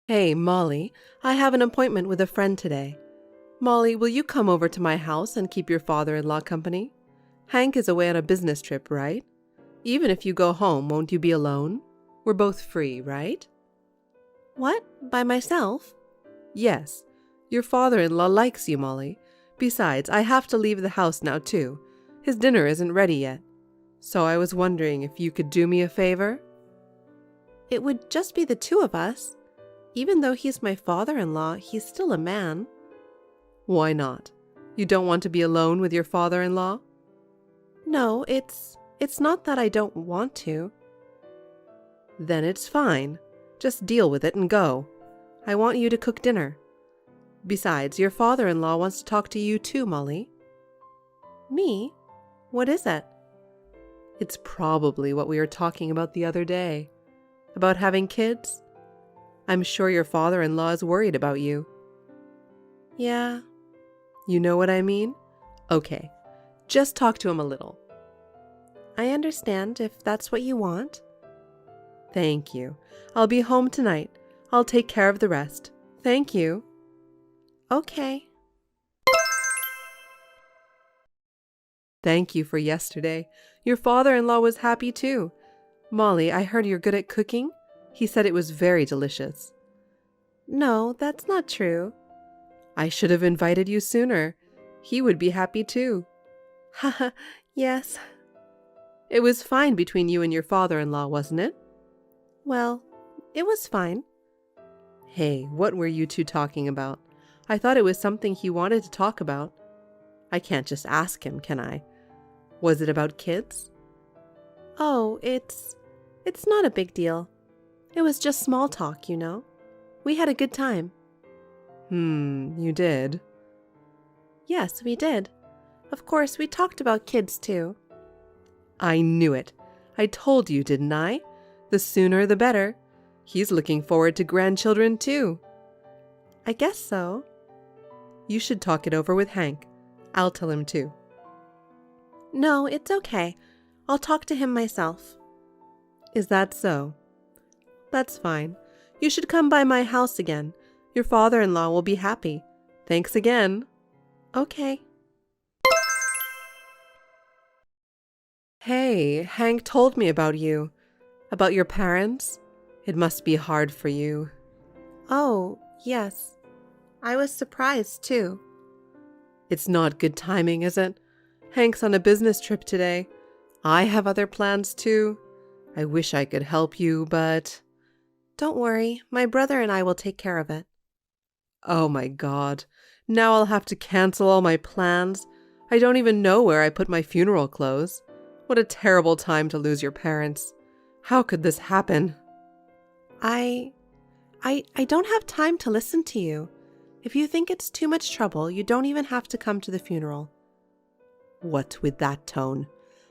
Hey, Molly, I have an appointment with a friend today. Molly, will you come over to my house and keep your father-in-law company? Hank is away on a business trip, right? Even if you go home, won't you be alone? We're both free, right? What? By myself? Yes. Your father-in-law likes you, Molly. Besides, I have to leave the house now, too. His dinner isn't ready yet. So I was wondering if you could do me a favor? It would just be the two of us. Even though he's my father-in-law, he's still a man. Why not? You don't want to be alone with your father-in-law? No, it's not that I don't want to. Then it's fine. Just deal with it and go. I want you to cook dinner. Besides, your father-in-law wants to talk to you too, Molly. Me? What is it? It's probably what we were talking about the other day. About having kids. I'm sure your father-in-law is worried about you. Yeah. You know what I mean? Okay. Just talk to him a little. I understand if that's what you want. Thank you. I'll be home tonight. I'll take care of the rest. Thank you. Okay. Thank you for yesterday. Your father-in-law was happy too. Molly, I heard you're good at cooking. He said it was very delicious. No, that's not true. I should have invited you sooner. He would be happy too. Haha, yes. It was fine between you and your father-in-law, wasn't it? Well, it was fine. Hey, what were you two talking about? I thought it was something he wanted to talk about. I can't just ask him, can I? Was it about kids? Oh, it's not a big deal. It was just small talk, you know. We had a good time. You did? Yes, we did. Of course, we talked about kids too. I knew it. I told you, didn't I? The sooner the better. He's looking forward to grandchildren too. I guess so. You should talk it over with Hank. I'll tell him too. No, it's okay. I'll talk to him myself. Is that so? That's fine. You should come by my house again. Your father-in-law will be happy. Thanks again. Okay. Hey, Hank told me about you. About your parents. It must be hard for you. Oh, yes. I was surprised, too. It's not good timing, is it? Hank's on a business trip today. I have other plans, too. I wish I could help you, but... Don't worry. My brother and I will take care of it. Oh my God. Now I'll have to cancel all my plans. I don't even know where I put my funeral clothes. What a terrible time to lose your parents. How could this happen? I don't have time to listen to you. If you think it's too much trouble, you don't even have to come to the funeral. What with that tone?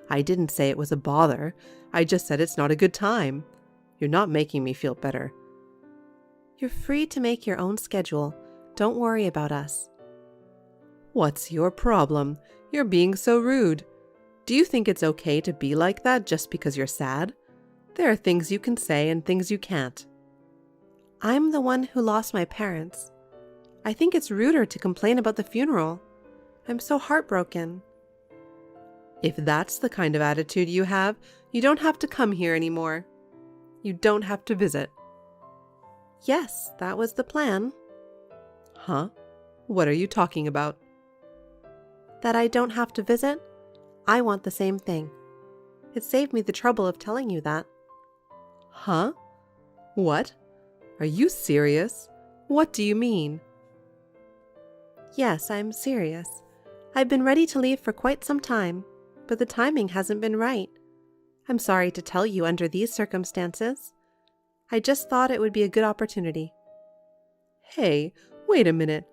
I didn't say it was a bother. I just said it's not a good time. You're not making me feel better. You're free to make your own schedule. Don't worry about us. What's your problem? You're being so rude. Do you think it's okay to be like that just because you're sad? There are things you can say and things you can't. I'm the one who lost my parents. I think it's ruder to complain about the funeral. I'm so heartbroken. If that's the kind of attitude you have, you don't have to come here anymore. You don't have to visit. Yes, that was the plan. Huh? What are you talking about? That I don't have to visit? I want the same thing. It saved me the trouble of telling you that. Huh? What? Are you serious? What do you mean? Yes, I'm serious. I've been ready to leave for quite some time, but the timing hasn't been right. I'm sorry to tell you under these circumstances. I just thought it would be a good opportunity. Hey, wait a minute.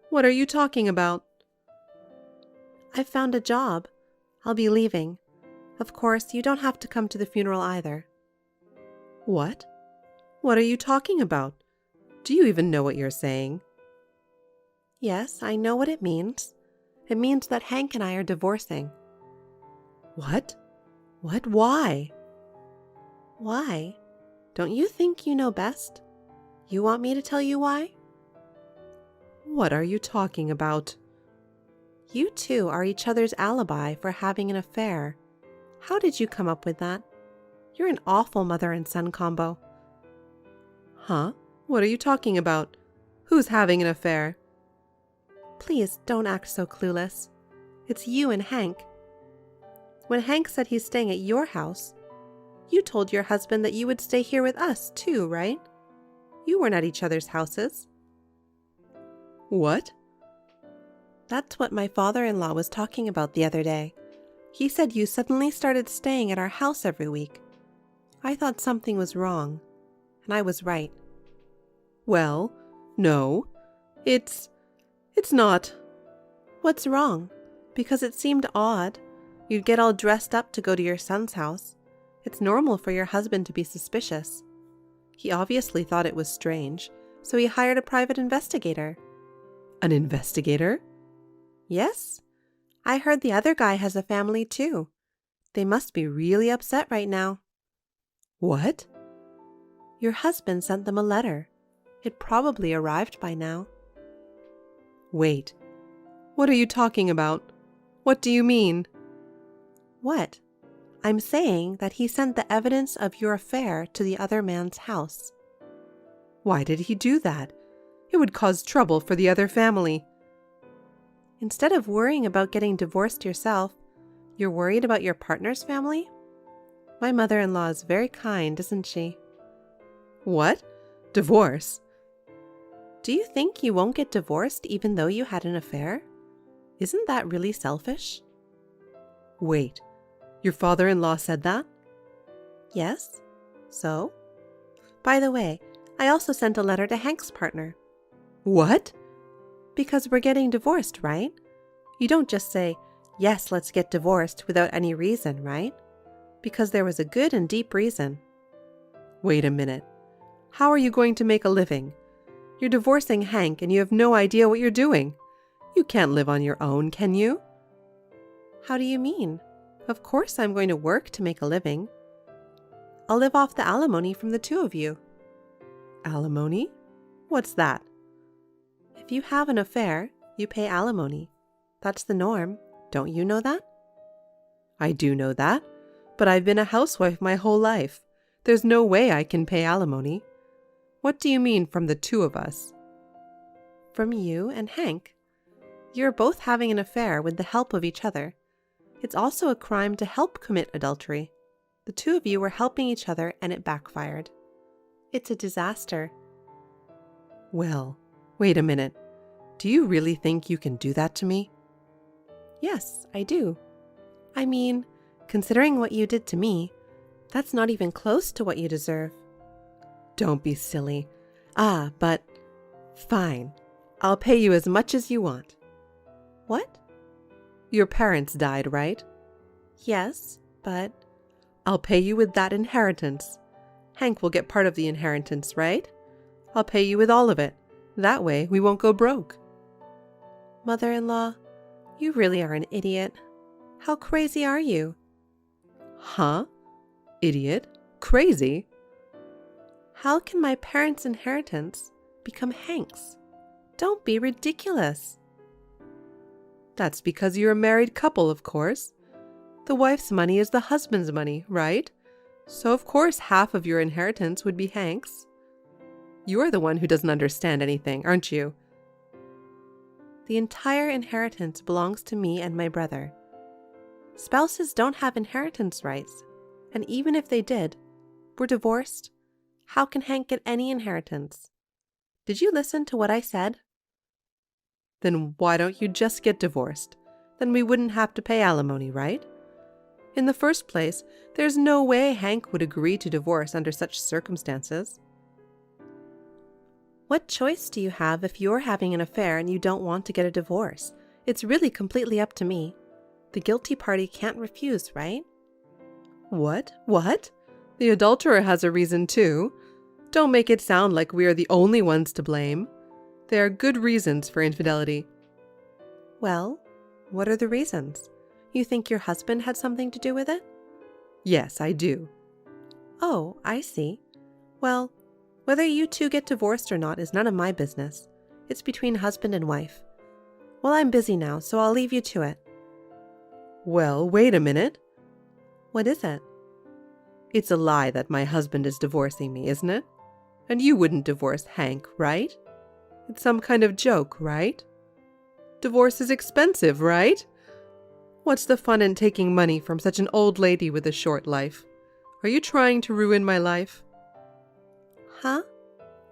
What are you talking about? I've found a job. I'll be leaving. Of course, you don't have to come to the funeral either. What? What are you talking about? Do you even know what you're saying? Yes, I know what it means. It means that Hank and I are divorcing. What? What? Why? Why? Don't you think you know best? You want me to tell you why? What are you talking about? You two are each other's alibi for having an affair. How did you come up with that? You're an awful mother and son combo. Huh? What are you talking about? Who's having an affair? Please don't act so clueless. It's you and Hank. When Hank said he's staying at your house, you told your husband that you would stay here with us too, right? You weren't at each other's houses. What? That's what my father-in-law was talking about the other day. He said you suddenly started staying at our house every week. I thought something was wrong, and I was right. Well, no, it's not. What's wrong? Because it seemed odd. You'd get all dressed up to go to your son's house. It's normal for your husband to be suspicious. He obviously thought it was strange, so he hired a private investigator. An investigator? Yes. I heard the other guy has a family too. They must be really upset right now. What? Your husband sent them a letter. It probably arrived by now. Wait. What are you talking about? What do you mean? What? I'm saying that he sent the evidence of your affair to the other man's house. Why did he do that? It would cause trouble for the other family. Instead of worrying about getting divorced yourself, you're worried about your partner's family? My mother-in-law is very kind, isn't she? What? Divorce? Do you think you won't get divorced even though you had an affair? Isn't that really selfish? Wait, your father-in-law said that? Yes. So? By the way, I also sent a letter to Hank's partner. What? Because we're getting divorced, right? You don't just say, yes, let's get divorced without any reason, right? Because there was a good and deep reason. Wait a minute. How are you going to make a living? You're divorcing Hank and you have no idea what you're doing. You can't live on your own, can you? How do you mean? Of course I'm going to work to make a living. I'll live off the alimony from the two of you. Alimony? What's that? If you have an affair, you pay alimony. That's the norm. Don't you know that? I do know that, but I've been a housewife my whole life. There's no way I can pay alimony. What do you mean from the two of us? From you and Hank. You're both having an affair with the help of each other. It's also a crime to help commit adultery. The two of you were helping each other and it backfired. It's a disaster. Well, wait a minute. Do you really think you can do that to me? Yes, I do. I mean, considering what you did to me, that's not even close to what you deserve. Don't be silly. But fine. I'll pay you as much as you want. What? Your parents died, right? Yes, but I'll pay you with that inheritance. Hank will get part of the inheritance, right? I'll pay you with all of it. That way we won't go broke. Mother-in-law, you really are an idiot. How crazy are you? Huh? Idiot? Crazy? How can my parents' inheritance become Hank's? Don't be ridiculous. That's because you're a married couple, of course. The wife's money is the husband's money, right? So of course half of your inheritance would be Hank's. You're the one who doesn't understand anything, aren't you? The entire inheritance belongs to me and my brother. Spouses don't have inheritance rights, and even if they did, we're divorced. How can Hank get any inheritance? Did you listen to what I said? Then why don't you just get divorced? Then we wouldn't have to pay alimony, right? In the first place, there's no way Hank would agree to divorce under such circumstances. What choice do you have if you're having an affair and you don't want to get a divorce? It's really completely up to me. The guilty party can't refuse, right? What? The adulterer has a reason too. Don't make it sound like we are the only ones to blame. There are good reasons for infidelity. Well, what are the reasons? You think your husband had something to do with it? Yes, I do. Oh, I see. Well, whether you two get divorced or not is none of my business. It's between husband and wife. Well, I'm busy now, so I'll leave you to it. Well, wait a minute. What is it? It's a lie that my husband is divorcing me, isn't it? And you wouldn't divorce Hank, right? It's some kind of joke, right? Divorce is expensive, right? What's the fun in taking money from such an old lady with a short life? Are you trying to ruin my life? Huh?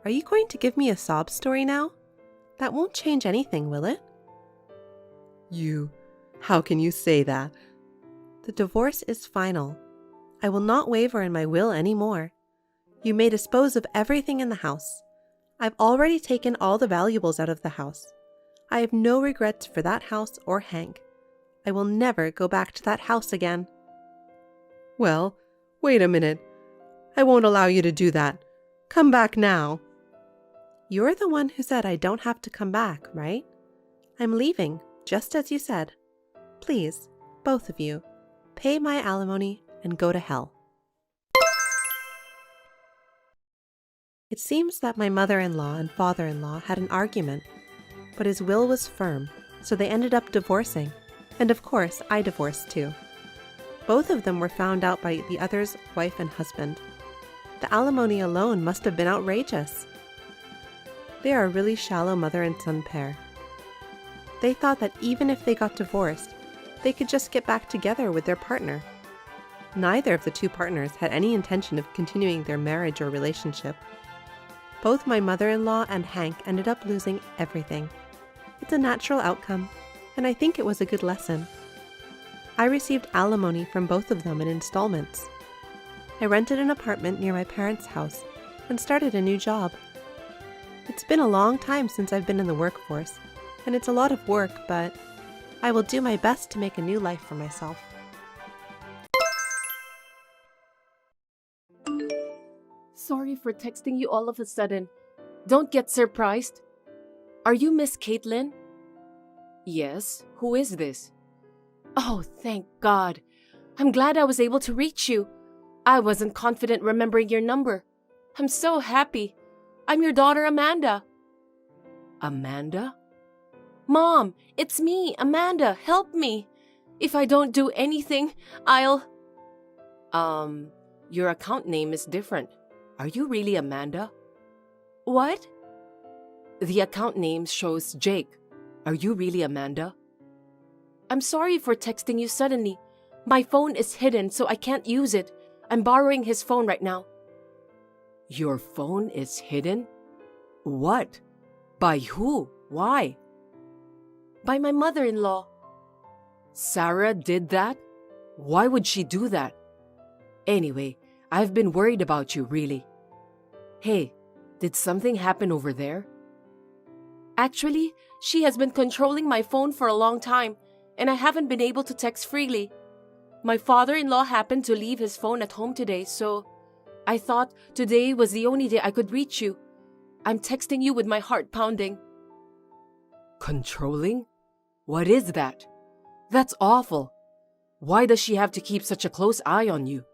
Are you going to give me a sob story now? That won't change anything, will it? How can you say that? The divorce is final. I will not waver in my will anymore. You may dispose of everything in the house. I've already taken all the valuables out of the house. I have no regrets for that house or Hank. I will never go back to that house again. Well, wait a minute. I won't allow you to do that. Come back now. You're the one who said I don't have to come back, right? I'm leaving, just as you said. Please, both of you, pay my alimony and go to hell. It seems that my mother-in-law and father-in-law had an argument, but his will was firm, so they ended up divorcing, and of course I divorced too. Both of them were found out by the other's wife and husband. The alimony alone must have been outrageous. They are a really shallow mother and son pair. They thought that even if they got divorced, they could just get back together with their partner. Neither of the two partners had any intention of continuing their marriage or relationship. Both my mother-in-law and Hank ended up losing everything. It's a natural outcome, and I think it was a good lesson. I received alimony from both of them in installments. I rented an apartment near my parents' house and started a new job. It's been a long time since I've been in the workforce, and it's a lot of work, but I will do my best to make a new life for myself. Sorry for texting you all of a sudden. Don't get surprised. Are you Miss Caitlin? Yes. Who is this? Oh, thank God. I'm glad I was able to reach you. I wasn't confident remembering your number. I'm so happy. I'm your daughter, Amanda. Amanda? Mom, it's me, Amanda. Help me. If I don't do anything, I'll... Your account name is different. Are you really Amanda? What? The account name shows Jake. Are you really Amanda? I'm sorry for texting you suddenly. My phone is hidden, so I can't use it. I'm borrowing his phone right now. Your phone is hidden? What? By who? Why? By my mother-in-law. Sarah did that? Why would she do that? Anyway, I've been worried about you, really. Hey, did something happen over there? Actually, she has been controlling my phone for a long time, and I haven't been able to text freely. My father-in-law happened to leave his phone at home today, so I thought today was the only day I could reach you. I'm texting you with my heart pounding. Controlling? What is that? That's awful. Why does she have to keep such a close eye on you?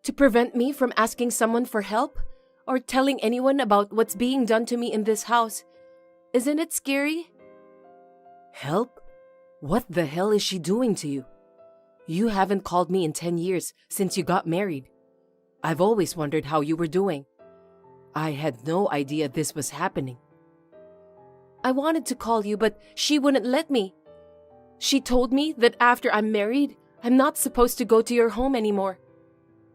To prevent me from asking someone for help or telling anyone about what's being done to me in this house. Isn't it scary? Help? What the hell is she doing to you? You haven't called me in 10 years since you got married. I've always wondered how you were doing. I had no idea this was happening. I wanted to call you, but she wouldn't let me. She told me that after I'm married, I'm not supposed to go to your home anymore.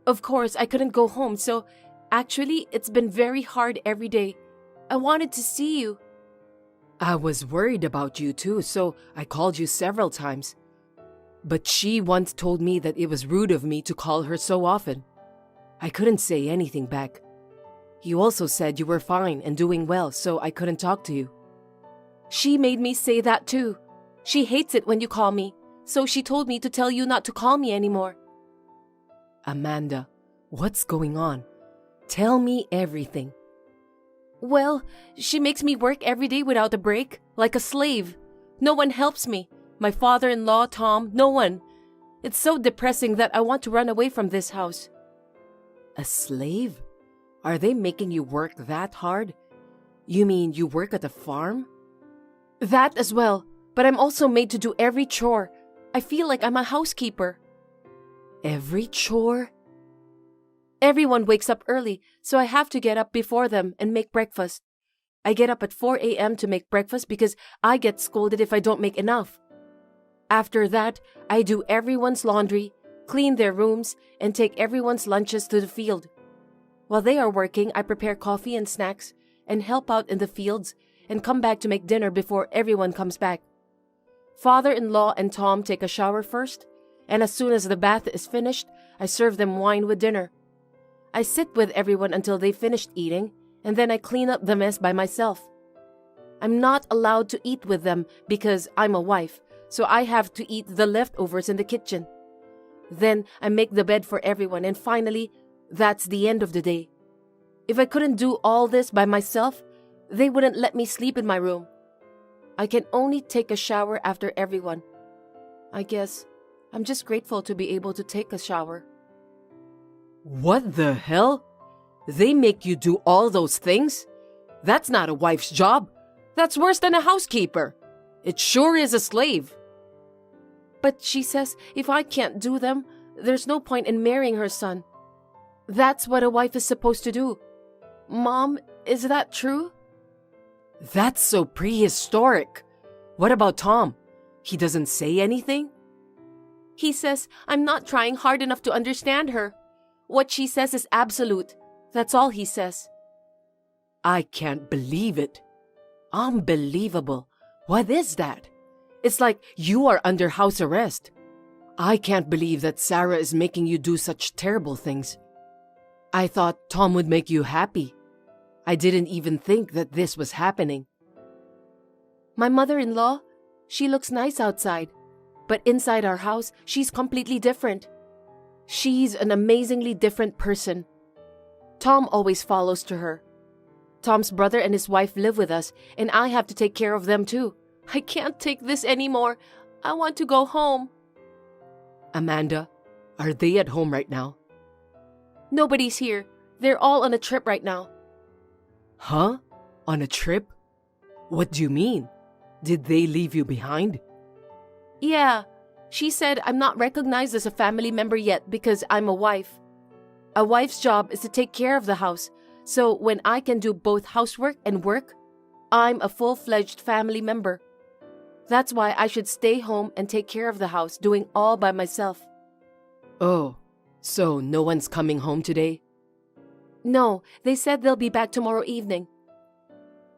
Of course, I couldn't go home, so actually, it's been very hard every day. I wanted to see you. I was worried about you too, so I called you several times. But she once told me that it was rude of me to call her so often. I couldn't say anything back. You also said you were fine and doing well, so I couldn't talk to you. She made me say that too. She hates it when you call me, so she told me to tell you not to call me anymore. Amanda, what's going on? Tell me everything. Well, she makes me work every day without a break, like a slave. No one helps me. My father-in-law, Tom, no one. It's so depressing that I want to run away from this house. A slave? Are they making you work that hard? You mean you work at a farm? That as well, but I'm also made to do every chore. I feel like I'm a housekeeper. Every chore? Everyone wakes up early, so I have to get up before them and make breakfast. I get up at 4 a.m. to make breakfast because I get scolded if I don't make enough. After that, I do everyone's laundry, clean their rooms, and take everyone's lunches to the field. While they are working, I prepare coffee and snacks and help out in the fields and come back to make dinner before everyone comes back. Father-in-law and Tom take a shower first, and as soon as the bath is finished, I serve them wine with dinner. I sit with everyone until they finished eating, and then I clean up the mess by myself. I'm not allowed to eat with them because I'm a wife, so I have to eat the leftovers in the kitchen. Then I make the bed for everyone, and finally, that's the end of the day. If I couldn't do all this by myself, they wouldn't let me sleep in my room. I can only take a shower after everyone. I guess I'm just grateful to be able to take a shower. What the hell? They make you do all those things? That's not a wife's job. That's worse than a housekeeper. It sure is a slave. But she says if I can't do them, there's no point in marrying her son. That's what a wife is supposed to do. Mom, is that true? That's so prehistoric. What about Tom? He doesn't say anything? He says I'm not trying hard enough to understand her. What she says is absolute. That's all he says. I can't believe it. Unbelievable. What is that? It's like you are under house arrest. I can't believe that Sarah is making you do such terrible things. I thought Tom would make you happy. I didn't even think that this was happening. My mother-in-law, she looks nice outside, but inside our house, she's completely different. She's an amazingly different person. Tom always follows to her. Tom's brother and his wife live with us, and I have to take care of them too. I can't take this anymore. I want to go home. Amanda, are they at home right now? Nobody's here. They're all on a trip right now. Huh? On a trip? What do you mean? Did they leave you behind? Yeah. She said I'm not recognized as a family member yet because I'm a wife. A wife's job is to take care of the house, so when I can do both housework and work, I'm a full-fledged family member. That's why I should stay home and take care of the house, doing all by myself. Oh, so no one's coming home today? No, they said they'll be back tomorrow evening.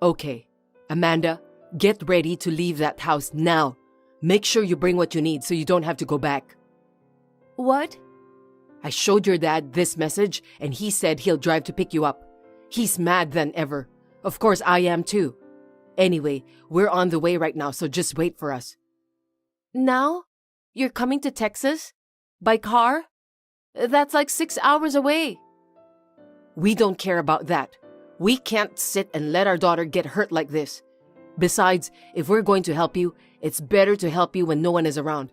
Okay, Amanda, get ready to leave that house now. Make sure you bring what you need so you don't have to go back. What? I showed your dad this message and he said he'll drive to pick you up. He's mad than ever. Of course I am too. Anyway, we're on the way right now, so just wait for us. Now? You're coming to Texas? By car? That's like 6 hours away. We don't care about that. We can't sit and let our daughter get hurt like this. Besides, if we're going to help you, it's better to help you when no one is around.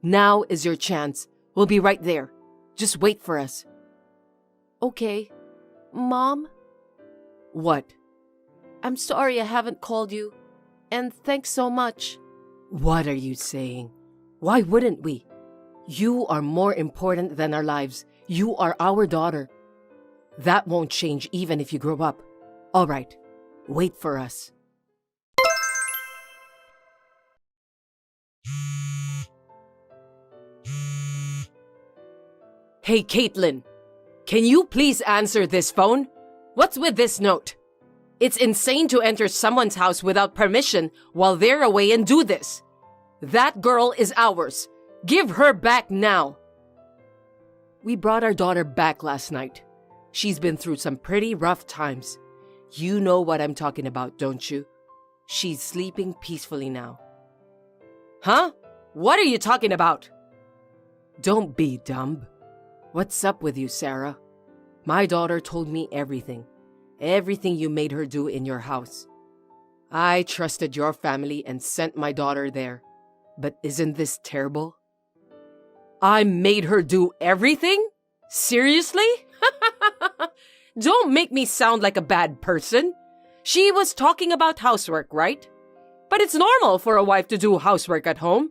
Now is your chance. We'll be right there. Just wait for us. Okay. Mom? What? I'm sorry I haven't called you. And thanks so much. What are you saying? Why wouldn't we? You are more important than our lives. You are our daughter. That won't change even if you grow up. All right, wait for us. Hey, Caitlin, can you please answer this phone? What's with this note? It's insane to enter someone's house without permission while they're away and do this. That girl is ours. Give her back now. We brought our daughter back last night. She's been through some pretty rough times. You know what I'm talking about, don't you? She's sleeping peacefully now. Huh? What are you talking about? Don't be dumb. What's up with you, Sarah? My daughter told me everything. Everything you made her do in your house. I trusted your family and sent my daughter there. But isn't this terrible? I made her do everything? Seriously? Don't make me sound like a bad person. She was talking about housework, right? But it's normal for a wife to do housework at home.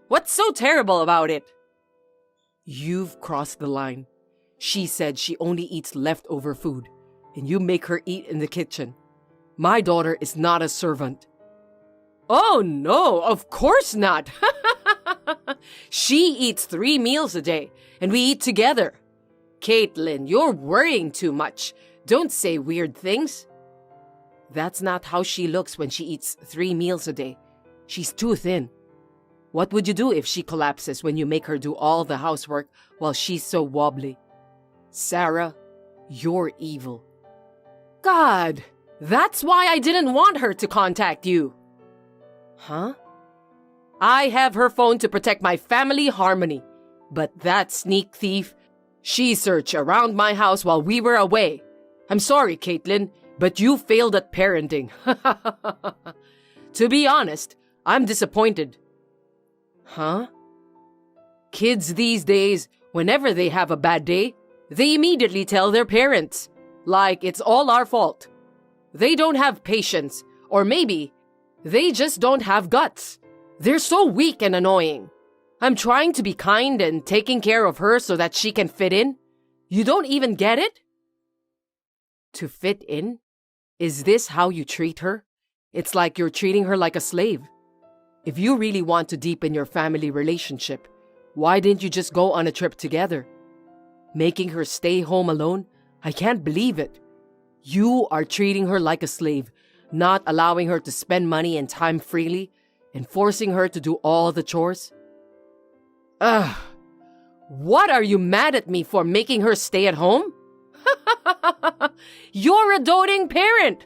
What's so terrible about it? You've crossed the line. She said she only eats leftover food, and you make her eat in the kitchen. My daughter is not a servant. Oh no, of course not. She eats 3 meals a day, and we eat together. Caitlin, you're worrying too much. Don't say weird things. That's not how she looks when she eats 3 meals a day. She's too thin. What would you do if she collapses when you make her do all the housework while she's so wobbly? Sarah, you're evil. God, that's why I didn't want her to contact you. Huh? I have her phone to protect my family harmony. But that sneak thief, she searched around my house while we were away. I'm sorry, Caitlin, but you failed at parenting. To be honest, I'm disappointed. Huh? Kids these days, whenever they have a bad day, they immediately tell their parents, like it's all our fault. They don't have patience, or maybe they just don't have guts. They're so weak and annoying. I'm trying to be kind and taking care of her so that she can fit in. You don't even get it? To fit in? Is this how you treat her? It's like you're treating her like a slave. If you really want to deepen your family relationship, why didn't you just go on a trip together? Making her stay home alone? I can't believe it. You are treating her like a slave, not allowing her to spend money and time freely, and forcing her to do all the chores. Ugh. What are you mad at me for making her stay at home? You're a doting parent.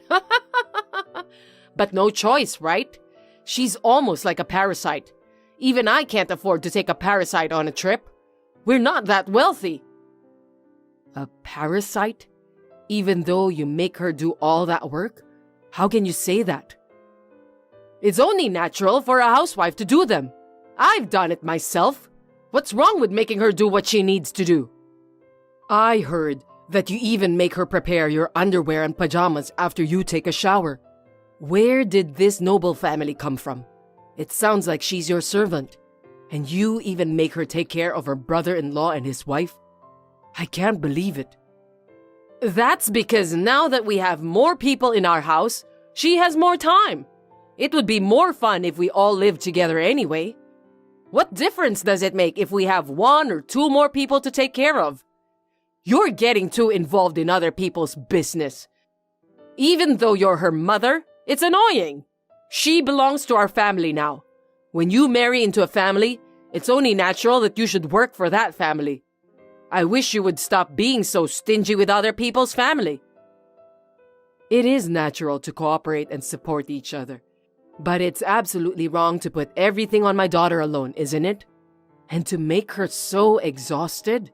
But no choice, right? She's almost like a parasite. Even I can't afford to take a parasite on a trip. We're not that wealthy. A parasite? Even though you make her do all that work? How can you say that? It's only natural for a housewife to do them. I've done it myself. What's wrong with making her do what she needs to do? I heard that you even make her prepare your underwear and pajamas after you take a shower. Where did this noble family come from? It sounds like she's your servant. And you even make her take care of her brother-in-law and his wife? I can't believe it. That's because now that we have more people in our house, she has more time. It would be more fun if we all lived together anyway. What difference does it make if we have 1 or 2 more people to take care of? You're getting too involved in other people's business. Even though you're her mother, it's annoying. She belongs to our family now. When you marry into a family, it's only natural that you should work for that family. I wish you would stop being so stingy with other people's family. It is natural to cooperate and support each other. But it's absolutely wrong to put everything on my daughter alone, isn't it? And to make her so exhausted?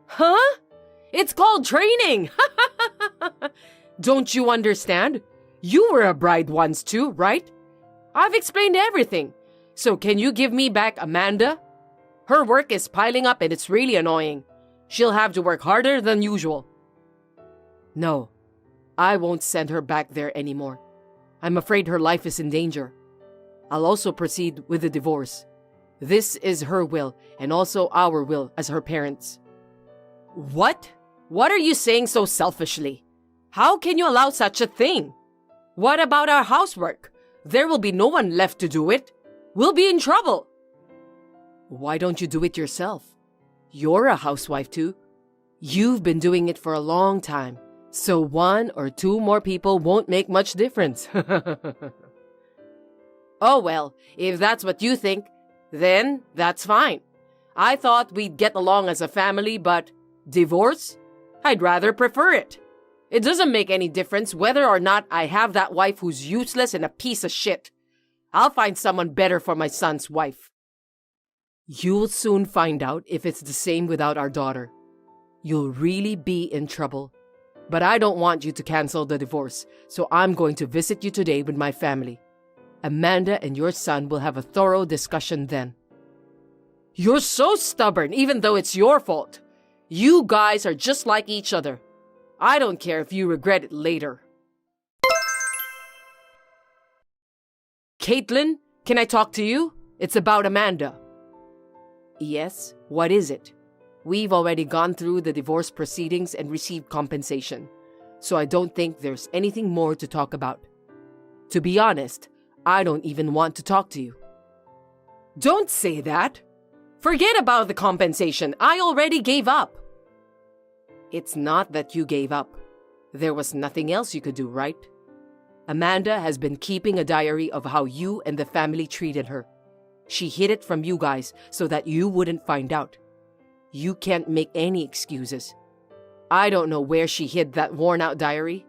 Huh? It's called training! Don't you understand? You were a bride once too, right? I've explained everything. So can you give me back Amanda? Her work is piling up and it's really annoying. She'll have to work harder than usual. No, I won't send her back there anymore. I'm afraid her life is in danger. I'll also proceed with the divorce. This is her will and also our will as her parents. What? What are you saying so selfishly? How can you allow such a thing? What about our housework? There will be no one left to do it. We'll be in trouble. Why don't you do it yourself? You're a housewife too. You've been doing it for a long time, so 1 or 2 more people won't make much difference. Oh well, if that's what you think, then that's fine. I thought we'd get along as a family, but divorce? I'd rather prefer it. It doesn't make any difference whether or not I have that wife who's useless and a piece of shit. I'll find someone better for my son's wife. You'll soon find out if it's the same without our daughter. You'll really be in trouble. But I don't want you to cancel the divorce, so I'm going to visit you today with my family. Amanda and your son will have a thorough discussion then. You're so stubborn, even though it's your fault. You guys are just like each other. I don't care if you regret it later. Caitlin, can I talk to you? It's about Amanda. Yes, what is it? We've already gone through the divorce proceedings and received compensation, so I don't think there's anything more to talk about. To be honest, I don't even want to talk to you. Don't say that. Forget about the compensation. I already gave up. It's not that you gave up. There was nothing else you could do, right? Amanda has been keeping a diary of how you and the family treated her. She hid it from you guys so that you wouldn't find out. You can't make any excuses. I don't know where she hid that worn-out diary.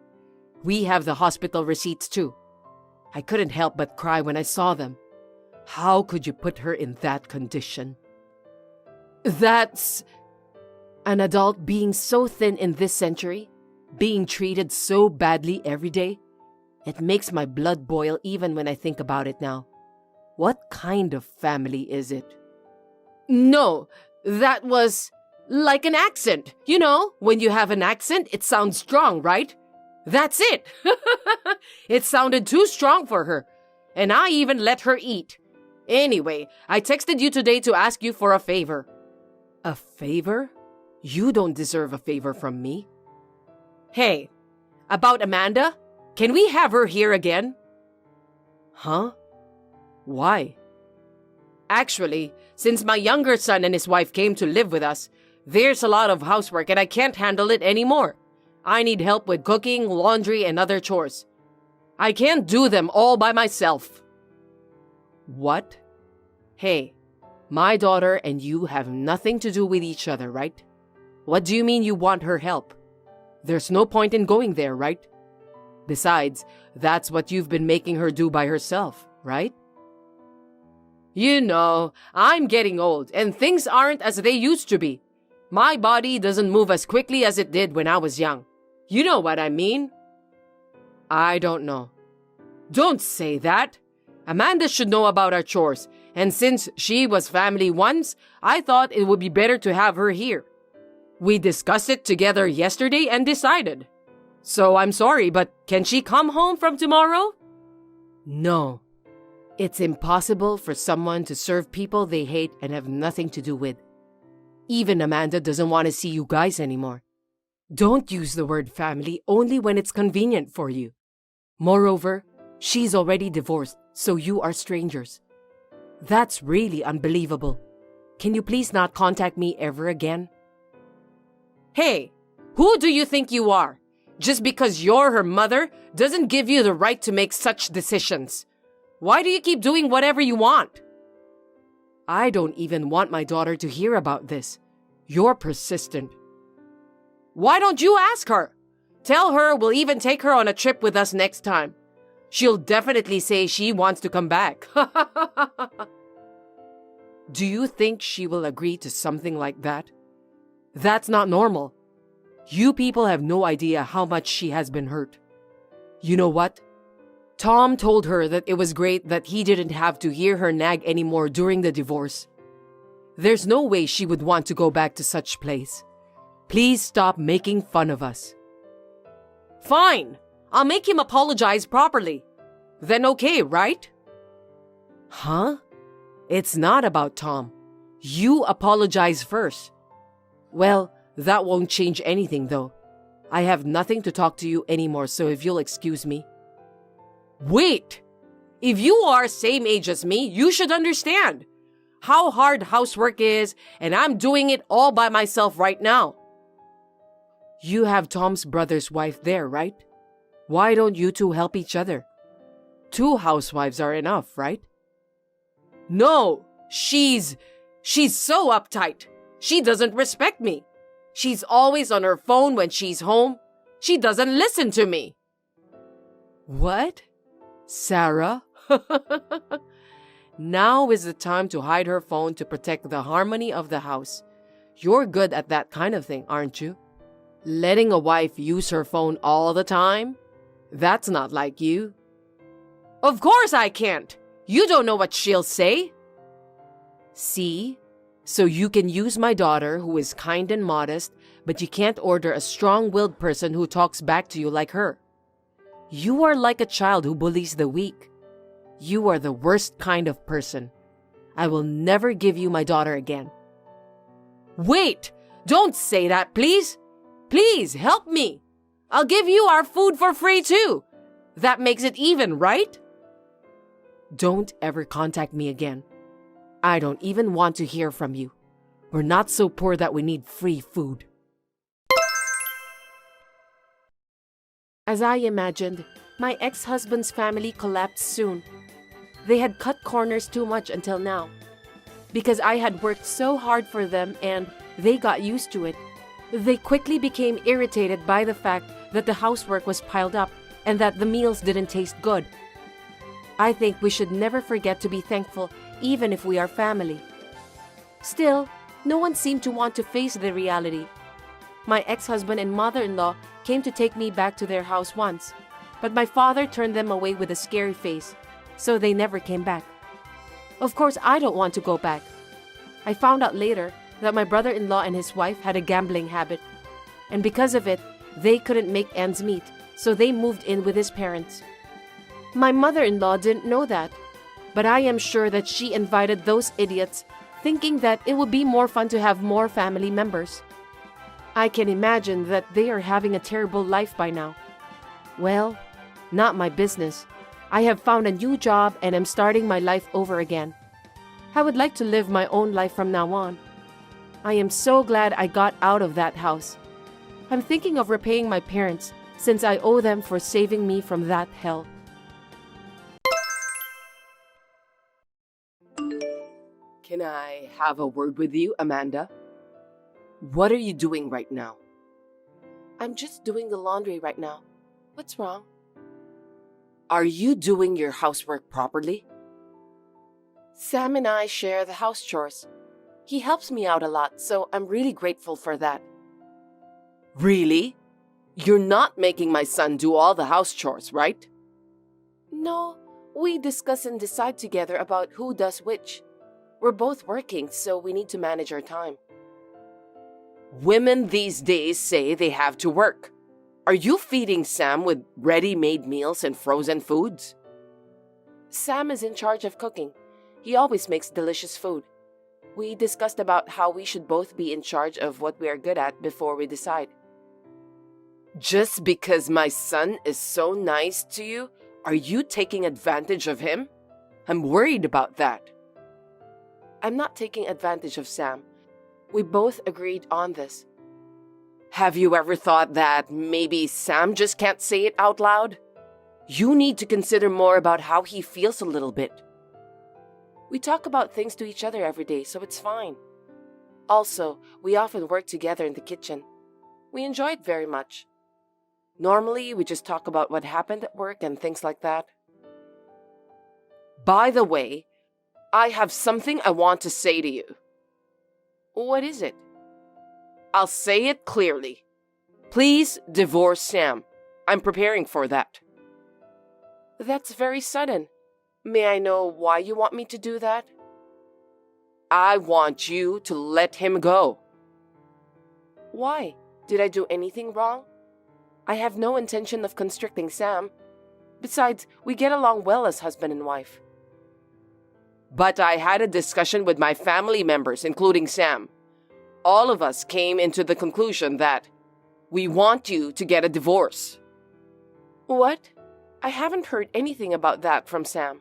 We have the hospital receipts too. I couldn't help but cry when I saw them. How could you put her in that condition? That's an adult being so thin in this century, being treated so badly every day. It makes my blood boil even when I think about it now. What kind of family is it? No, that was like an accent. You know, when you have an accent, it sounds strong, right? That's it. It sounded too strong for her. And I even let her eat. Anyway, I texted you today to ask you for a favor. A favor? You don't deserve a favor from me. Hey, about Amanda, can we have her here again? Huh? Why? Actually, since my younger son and his wife came to live with us, there's a lot of housework and I can't handle it anymore. I need help with cooking, laundry, and other chores. I can't do them all by myself. What? Hey, my daughter and you have nothing to do with each other, right? What do you mean you want her help? There's no point in going there, right? Besides, that's what you've been making her do by herself, right? You know, I'm getting old and things aren't as they used to be. My body doesn't move as quickly as it did when I was young. You know what I mean? I don't know. Don't say that. Amanda should know about our chores, and since she was family once, I thought it would be better to have her here. We discussed it together yesterday and decided. So I'm sorry, but can she come home from tomorrow? No. It's impossible for someone to serve people they hate and have nothing to do with. Even Amanda doesn't want to see you guys anymore. Don't use the word family only when it's convenient for you. Moreover, she's already divorced, so you are strangers. That's really unbelievable. Can you please not contact me ever again? Hey, who do you think you are? Just because you're her mother doesn't give you the right to make such decisions. Why do you keep doing whatever you want? I don't even want my daughter to hear about this. You're persistent. Why don't you ask her? Tell her we'll even take her on a trip with us next time. She'll definitely say she wants to come back. Do you think she will agree to something like that? That's not normal. You people have no idea how much she has been hurt. You know what? Tom told her that it was great that he didn't have to hear her nag anymore during the divorce. There's no way she would want to go back to such place. Please stop making fun of us. Fine. I'll make him apologize properly. Then okay, right? Huh? It's not about Tom. You apologize first. Well, that won't change anything though. I have nothing to talk to you anymore, so if you'll excuse me. Wait! If you are same age as me, you should understand how hard housework is, and I'm doing it all by myself right now. You have Tom's brother's wife there, right? Why don't you two help each other? 2 housewives are enough, right? No! She's so uptight. She doesn't respect me. She's always on her phone when she's home. She doesn't listen to me. What? Sarah? Now is the time to hide her phone to protect the harmony of the house. You're good at that kind of thing, aren't you? Letting a wife use her phone all the time? That's not like you. Of course I can't. You don't know what she'll say. See? So you can use my daughter, who is kind and modest, but you can't order a strong-willed person who talks back to you like her. You are like a child who bullies the weak. You are the worst kind of person. I will never give you my daughter again. Wait! Don't say that, please. Please, help me. I'll give you our food for free too. That makes it even, right? Don't ever contact me again. I don't even want to hear from you. We're not so poor that we need free food. As I imagined, my ex-husband's family collapsed soon. They had cut corners too much until now. Because I had worked so hard for them and they got used to it, they quickly became irritated by the fact that the housework was piled up and that the meals didn't taste good. I think we should never forget to be thankful even if we are family. Still, no one seemed to want to face the reality. My ex-husband and mother-in-law came to take me back to their house once, but my father turned them away with a scary face, so they never came back. Of course, I don't want to go back. I found out later that my brother-in-law and his wife had a gambling habit, and because of it, they couldn't make ends meet, so they moved in with his parents. My mother-in-law didn't know that, but I am sure that she invited those idiots thinking that it would be more fun to have more family members. I can imagine that they are having a terrible life by now. Well, not my business. I have found a new job and am starting my life over again. I would like to live my own life from now on. I am so glad I got out of that house. I'm thinking of repaying my parents since I owe them for saving me from that hell. Can I have a word with you, Amanda? What are you doing right now? I'm just doing the laundry right now. What's wrong? Are you doing your housework properly? Sam and I share the house chores. He helps me out a lot, so I'm really grateful for that. Really? You're not making my son do all the house chores, right? No, we discuss and decide together about who does which. We're both working, so we need to manage our time. Women these days say they have to work. Are you feeding Sam with ready-made meals and frozen foods? Sam is in charge of cooking. He always makes delicious food. We discussed about how we should both be in charge of what we are good at before we decide. Just because my son is so nice to you, are you taking advantage of him? I'm worried about that. I'm not taking advantage of Sam. We both agreed on this. Have you ever thought that maybe Sam just can't say it out loud? You need to consider more about how he feels a little bit. We talk about things to each other every day, so it's fine. Also, we often work together in the kitchen. We enjoy it very much. Normally, we just talk about what happened at work and things like that. By the way, I have something I want to say to you. What is it? I'll say it clearly. Please divorce Sam. I'm preparing for that. That's very sudden. May I know why you want me to do that? I want you to let him go. Why? Did I do anything wrong? I have no intention of constricting Sam. Besides, we get along well as husband and wife. But I had a discussion with my family members, including Sam. All of us came into the conclusion that we want you to get a divorce. What? I haven't heard anything about that from Sam.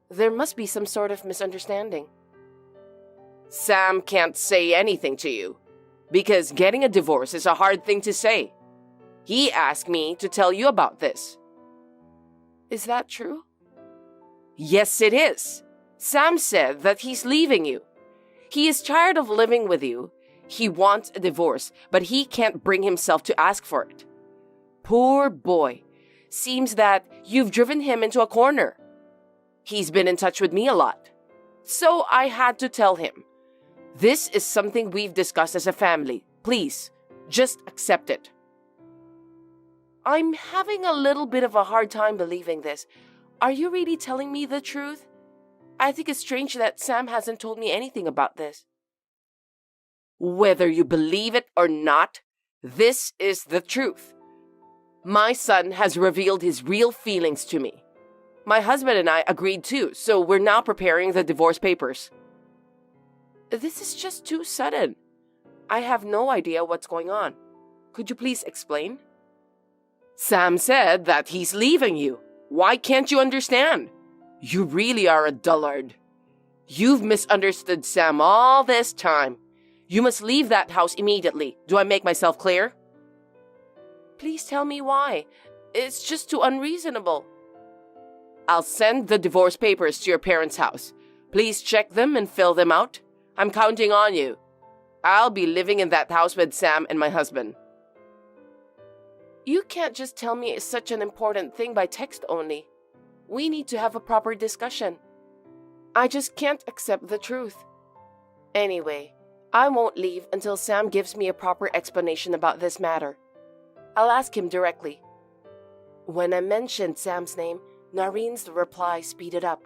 There must be some sort of misunderstanding. Sam can't say anything to you because getting a divorce is a hard thing to say. He asked me to tell you about this. Is that true? Yes, it is. Sam said that he's leaving you. He is tired of living with you. He wants a divorce, but he can't bring himself to ask for it. Poor boy. Seems that you've driven him into a corner. He's been in touch with me a lot. So I had to tell him. This is something we've discussed as a family. Please, just accept it. I'm having a little bit of a hard time believing this. Are you really telling me the truth? I think it's strange that Sam hasn't told me anything about this. Whether you believe it or not, this is the truth. My son has revealed his real feelings to me. My husband and I agreed too, so we're now preparing the divorce papers. This is just too sudden. I have no idea what's going on. Could you please explain? Sam said that he's leaving you. Why can't you understand? You really are a dullard. You've misunderstood Sam all this time. You must leave that house immediately. Do I make myself clear? Please tell me why. It's just too unreasonable. I'll send the divorce papers to your parents' house. Please check them and fill them out. I'm counting on you. I'll be living in that house with Sam and my husband. You can't just tell me it's such an important thing by text only. We need to have a proper discussion. I just can't accept the truth. Anyway, I won't leave until Sam gives me a proper explanation about this matter. I'll ask him directly. When I mentioned Sam's name, Nareen's reply speeded up.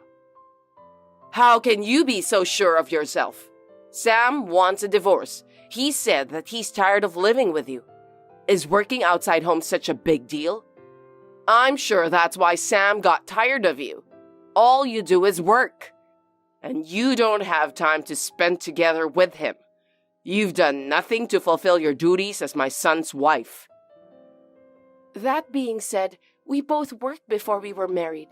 How can you be so sure of yourself? Sam wants a divorce. He said that he's tired of living with you. Is working outside home such a big deal? I'm sure that's why Sam got tired of you. All you do is work. And you don't have time to spend together with him. You've done nothing to fulfill your duties as my son's wife. That being said, we both worked before we were married.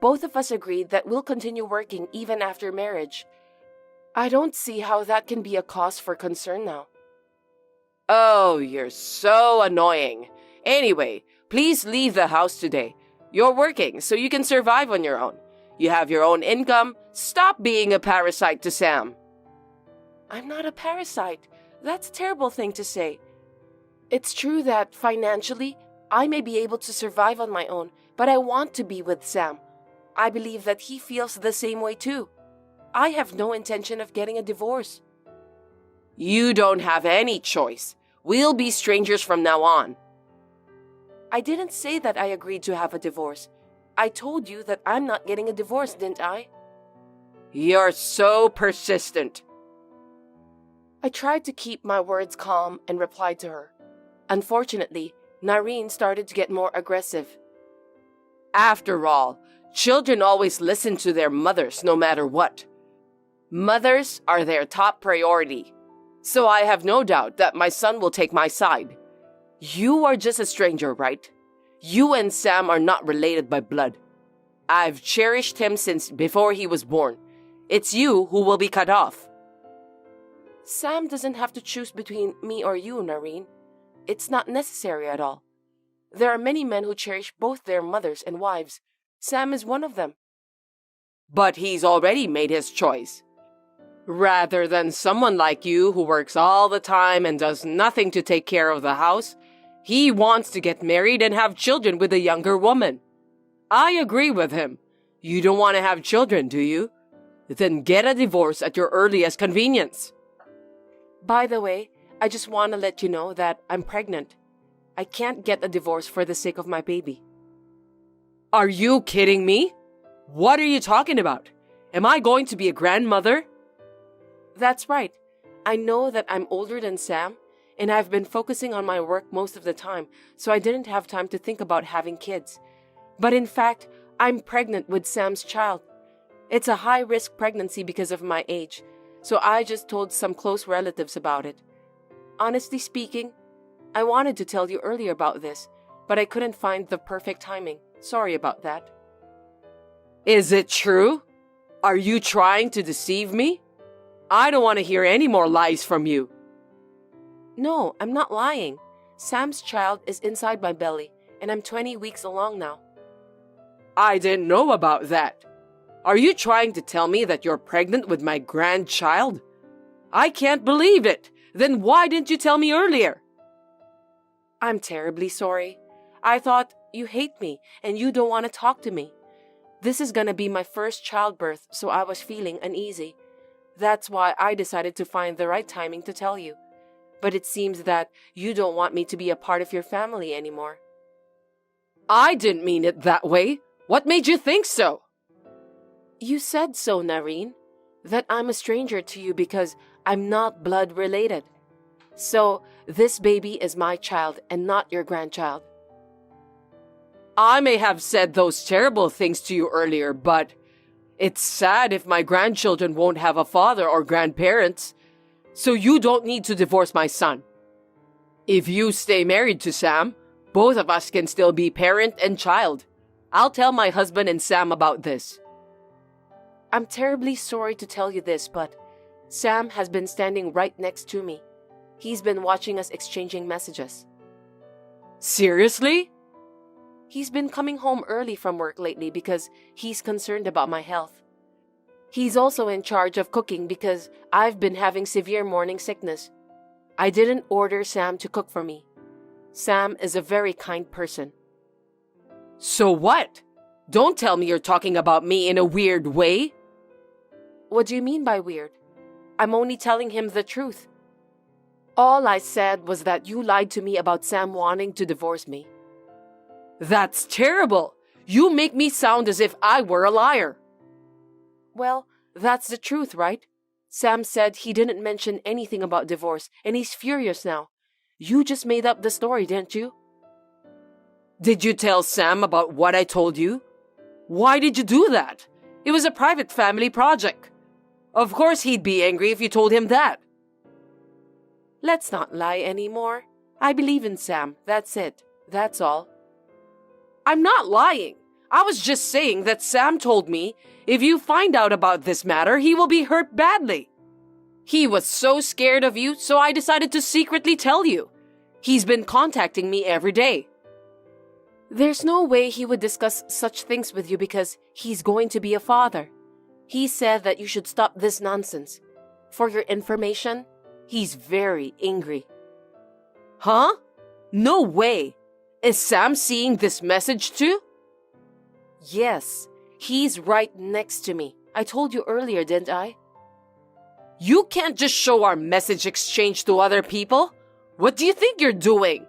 Both of us agreed that we'll continue working even after marriage. I don't see how that can be a cause for concern now. Oh, you're so annoying. Anyway, please leave the house today. You're working, so you can survive on your own. You have your own income. Stop being a parasite to Sam. I'm not a parasite. That's a terrible thing to say. It's true that financially, I may be able to survive on my own, but I want to be with Sam. I believe that he feels the same way too. I have no intention of getting a divorce. You don't have any choice. We'll be strangers from now on. I didn't say that I agreed to have a divorce. I told you that I'm not getting a divorce, didn't I? You're so persistent. I tried to keep my words calm and replied to her. Unfortunately, Nareen started to get more aggressive. After all, children always listen to their mothers no matter what. Mothers are their top priority. So I have no doubt that my son will take my side. You are just a stranger, right? You and Sam are not related by blood. I've cherished him since before he was born. It's you who will be cut off. Sam doesn't have to choose between me or you, Nareen. It's not necessary at all. There are many men who cherish both their mothers and wives. Sam is one of them. But he's already made his choice. Rather than someone like you who works all the time and does nothing to take care of the house, he wants to get married and have children with a younger woman. I agree with him. You don't want to have children, do you? Then get a divorce at your earliest convenience. By the way, I just want to let you know that I'm pregnant. I can't get a divorce for the sake of my baby. Are you kidding me? What are you talking about? Am I going to be a grandmother? That's right. I know that I'm older than Sam, and I've been focusing on my work most of the time, so I didn't have time to think about having kids. But in fact, I'm pregnant with Sam's child. It's a high-risk pregnancy because of my age, so I just told some close relatives about it. Honestly speaking, I wanted to tell you earlier about this, but I couldn't find the perfect timing. Sorry about that. Is it true? Are you trying to deceive me? I don't want to hear any more lies from you. No, I'm not lying. Sam's child is inside my belly, and I'm 20 weeks along now. I didn't know about that. Are you trying to tell me that you're pregnant with my grandchild? I can't believe it. Then why didn't you tell me earlier? I'm terribly sorry. I thought you hate me and you don't want to talk to me. This is gonna be my first childbirth, so I was feeling uneasy. That's why I decided to find the right timing to tell you. But it seems that you don't want me to be a part of your family anymore. I didn't mean it that way. What made you think so? You said so, Nareen. That I'm a stranger to you because I'm not blood related. So, this baby is my child and not your grandchild. I may have said those terrible things to you earlier, but it's sad if my grandchildren won't have a father or grandparents. So you don't need to divorce my son. If you stay married to Sam, both of us can still be parent and child. I'll tell my husband and Sam about this. I'm terribly sorry to tell you this, but Sam has been standing right next to me. He's been watching us exchanging messages. Seriously? He's been coming home early from work lately because he's concerned about my health. He's also in charge of cooking because I've been having severe morning sickness. I didn't order Sam to cook for me. Sam is a very kind person. So what? Don't tell me you're talking about me in a weird way. What do you mean by weird? I'm only telling him the truth. All I said was that you lied to me about Sam wanting to divorce me. That's terrible. You make me sound as if I were a liar. Well, that's the truth, right? Sam said he didn't mention anything about divorce, and he's furious now. You just made up the story, didn't you? Did you tell Sam about what I told you? Why did you do that? It was a private family project. Of course he'd be angry if you told him that. Let's not lie anymore. I believe in Sam. That's it. That's all. I'm not lying. I was just saying that Sam told me if you find out about this matter, he will be hurt badly. He was so scared of you, so I decided to secretly tell you. He's been contacting me every day. There's no way he would discuss such things with you because he's going to be a father. He said that you should stop this nonsense. For your information, he's very angry. Huh? No way. Is Sam seeing this message too? Yes, he's right next to me. I told you earlier, didn't I? You can't just show our message exchange to other people. What do you think you're doing?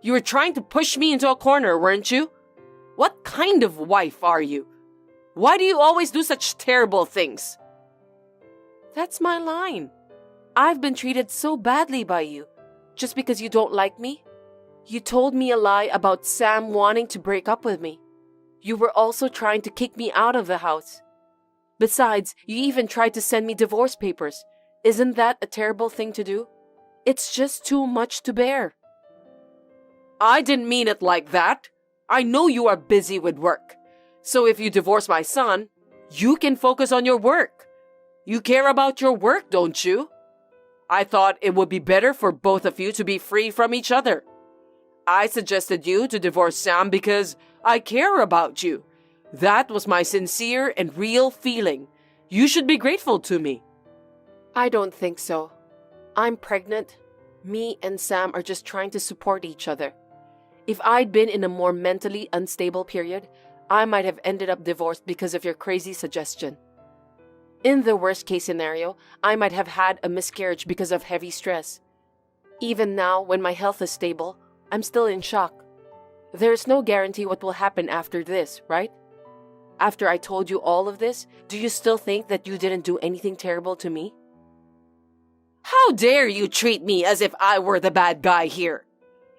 You were trying to push me into a corner, weren't you? What kind of wife are you? Why do you always do such terrible things? That's my line. I've been treated so badly by you, just because you don't like me. You told me a lie about Sam wanting to break up with me. You were also trying to kick me out of the house. Besides, you even tried to send me divorce papers. Isn't that a terrible thing to do? It's just too much to bear. I didn't mean it like that. I know you are busy with work. So if you divorce my son, you can focus on your work. You care about your work, don't you? I thought it would be better for both of you to be free from each other. I suggested you to divorce Sam because I care about you. That was my sincere and real feeling. You should be grateful to me. I don't think so. I'm pregnant. Me and Sam are just trying to support each other. If I'd been in a more mentally unstable period, I might have ended up divorced because of your crazy suggestion. In the worst case scenario, I might have had a miscarriage because of heavy stress. Even now, when my health is stable, I'm still in shock. There's no guarantee what will happen after this, right? After I told you all of this, do you still think that you didn't do anything terrible to me? How dare you treat me as if I were the bad guy here?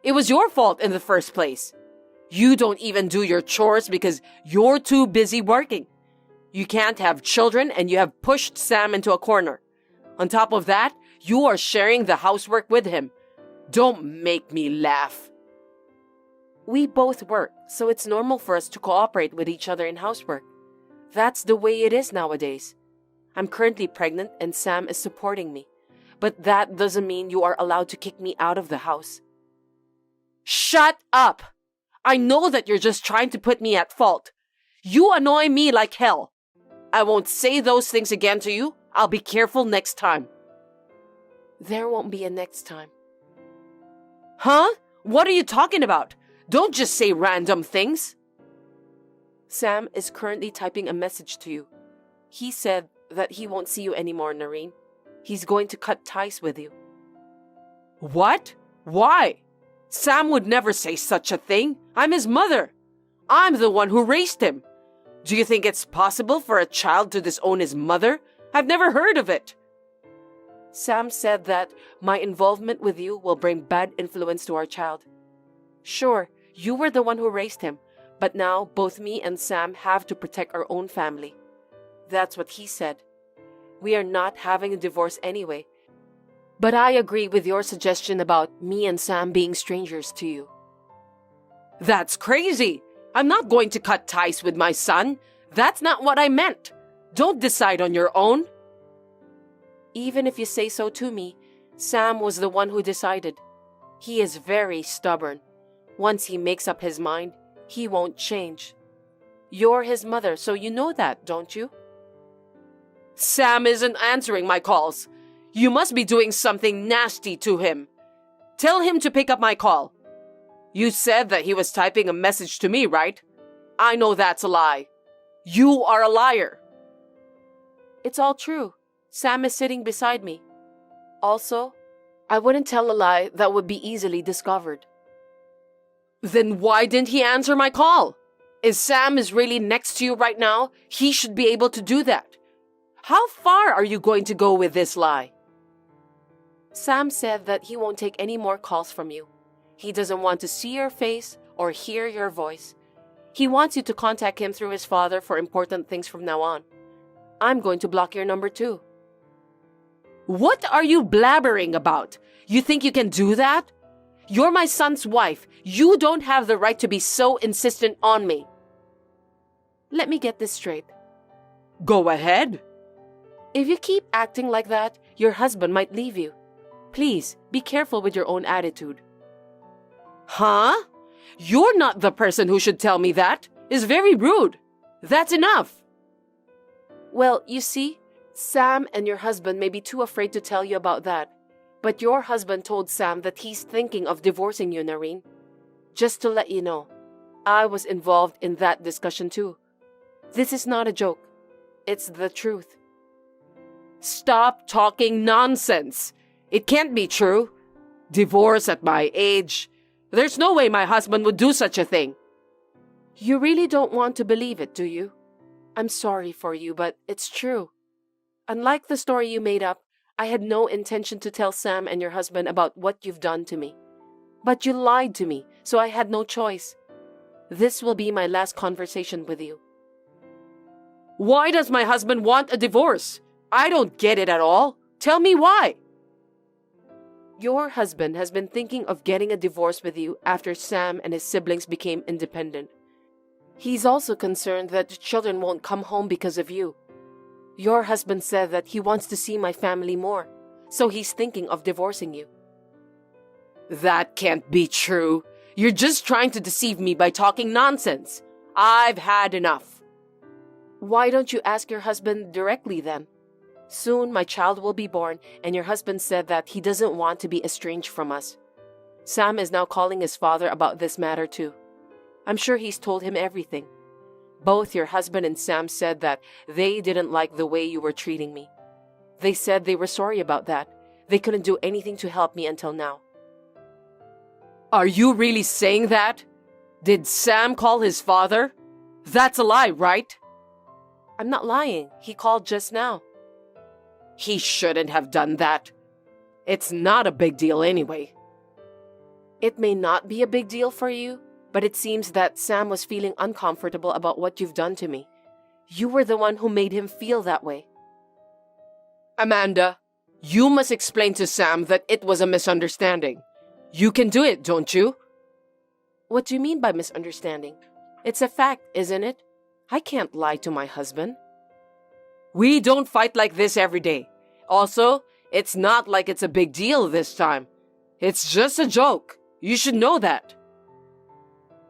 It was your fault in the first place. You don't even do your chores because you're too busy working. You can't have children and you have pushed Sam into a corner. On top of that, you are sharing the housework with him. Don't make me laugh. We both work, so it's normal for us to cooperate with each other in housework. That's the way it is nowadays. I'm currently pregnant and Sam is supporting me. But that doesn't mean you are allowed to kick me out of the house. Shut up! I know that you're just trying to put me at fault. You annoy me like hell. I won't say those things again to you. I'll be careful next time. There won't be a next time. Huh? What are you talking about? Don't just say random things. Sam is currently typing a message to you. He said that he won't see you anymore, Noreen. He's going to cut ties with you. What? Why? Sam would never say such a thing. I'm his mother. I'm the one who raised him. Do you think it's possible for a child to disown his mother? I've never heard of it. Sam said that my involvement with you will bring bad influence to our child. Sure, you were the one who raised him, but now both me and Sam have to protect our own family. That's what he said. We are not having a divorce anyway, But I agree with your suggestion about me and Sam being strangers to you. That's crazy. I'm not going to cut ties with my son. That's not what I meant. Don't decide on your own. Even if you say so to me, Sam was the one who decided. He is very stubborn. Once he makes up his mind, he won't change. You're his mother, so you know that, don't you? Sam isn't answering my calls. You must be doing something nasty to him. Tell him to pick up my call. You said that he was typing a message to me, right? I know that's a lie. You are a liar. It's all true. Sam is sitting beside me. Also, I wouldn't tell a lie that would be easily discovered. Then why didn't he answer my call? If Sam is really next to you right now, he should be able to do that. How far are you going to go with this lie? Sam said that he won't take any more calls from you. He doesn't want to see your face or hear your voice. He wants you to contact him through his father for important things from now on. I'm going to block your number too. What are you blabbering about? You think you can do that? You're my son's wife. You don't have the right to be so insistent on me. Let me get this straight. Go ahead. If you keep acting like that, your husband might leave you. Please, be careful with your own attitude. Huh? You're not the person who should tell me that. It's very rude. That's enough. Well, you see, Sam and your husband may be too afraid to tell you about that. But your husband told Sam that he's thinking of divorcing you, Noreen. Just to let you know, I was involved in that discussion too. This is not a joke. It's the truth. Stop talking nonsense. It can't be true. Divorce at my age. There's no way my husband would do such a thing. You really don't want to believe it, do you? I'm sorry for you, but it's true. Unlike the story you made up, I had no intention to tell Sam and your husband about what you've done to me. But you lied to me, so I had no choice. This will be my last conversation with you. Why does my husband want a divorce? I don't get it at all. Tell me why. Your husband has been thinking of getting a divorce with you after Sam and his siblings became independent. He's also concerned that the children won't come home because of you. Your husband said that he wants to see my family more, so he's thinking of divorcing you. That can't be true. You're just trying to deceive me by talking nonsense. I've had enough. Why don't you ask your husband directly then? Soon my child will be born, and your husband said that he doesn't want to be estranged from us. Sam is now calling his father about this matter too. I'm sure he's told him everything. Both your husband and Sam said that they didn't like the way you were treating me. They said they were sorry about that. They couldn't do anything to help me until now. Are you really saying that? Did Sam call his father? That's a lie, right? I'm not lying. He called just now. He shouldn't have done that. It's not a big deal anyway. It may not be a big deal for you, but it seems that Sam was feeling uncomfortable about what you've done to me. You were the one who made him feel that way. Amanda, you must explain to Sam that it was a misunderstanding. You can do it, don't you? What do you mean by misunderstanding? It's a fact, isn't it? I can't lie to my husband. We don't fight like this every day. Also, it's not like it's a big deal this time. It's just a joke. You should know that.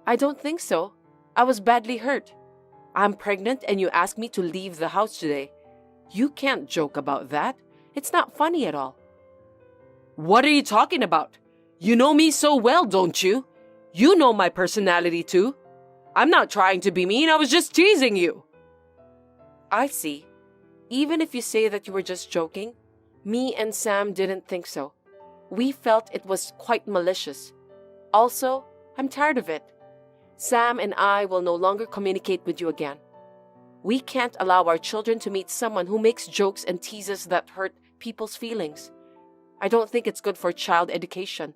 I don't think so. I was badly hurt. I'm pregnant and you asked me to leave the house today. You can't joke about that. It's not funny at all. What are you talking about? You know me so well, don't you? You know my personality too. I'm not trying to be mean, I was just teasing you. I see. Even if you say that you were just joking, me and Sam didn't think so. We felt it was quite malicious. Also, I'm tired of it. Sam and I will no longer communicate with you again. We can't allow our children to meet someone who makes jokes and teases that hurt people's feelings. I don't think it's good for child education.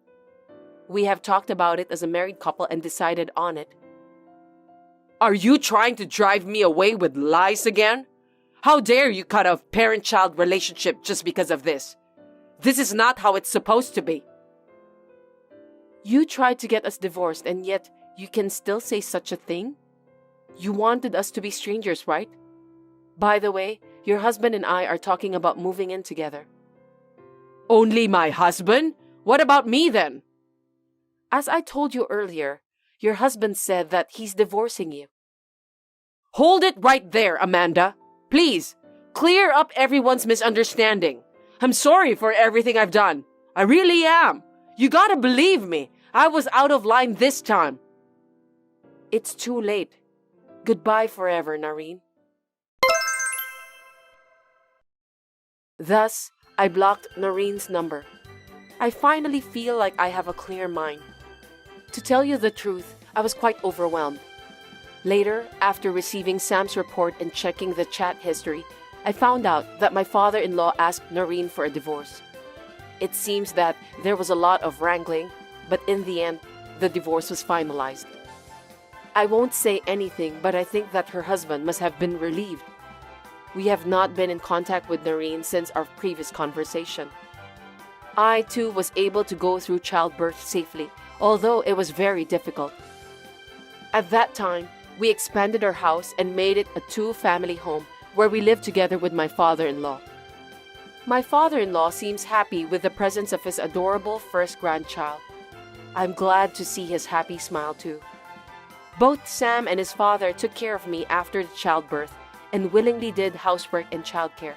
We have talked about it as a married couple and decided on it. Are you trying to drive me away with lies again? How dare you cut off parent-child relationship just because of this? This is not how it's supposed to be. You tried to get us divorced and yet you can still say such a thing? You wanted us to be strangers, right? By the way, your husband and I are talking about moving in together. Only my husband? What about me then? As I told you earlier, your husband said that he's divorcing you. Hold it right there, Amanda. Please, clear up everyone's misunderstanding. I'm sorry for everything I've done. I really am. You gotta believe me. I was out of line this time. It's too late. Goodbye forever, Nareen. Thus, I blocked Nareen's number. I finally feel like I have a clear mind. To tell you the truth, I was quite overwhelmed. Later, after receiving Sam's report and checking the chat history, I found out that my father-in-law asked Nareen for a divorce. It seems that there was a lot of wrangling, but in the end, the divorce was finalized. I won't say anything, but I think that her husband must have been relieved. We have not been in contact with Nareen since our previous conversation. I, too, was able to go through childbirth safely, although it was very difficult. At that time, we expanded our house and made it a 2-family home where we live together with my father-in-law. My father-in-law seems happy with the presence of his adorable first grandchild. I'm glad to see his happy smile too. Both Sam and his father took care of me after the childbirth and willingly did housework and childcare.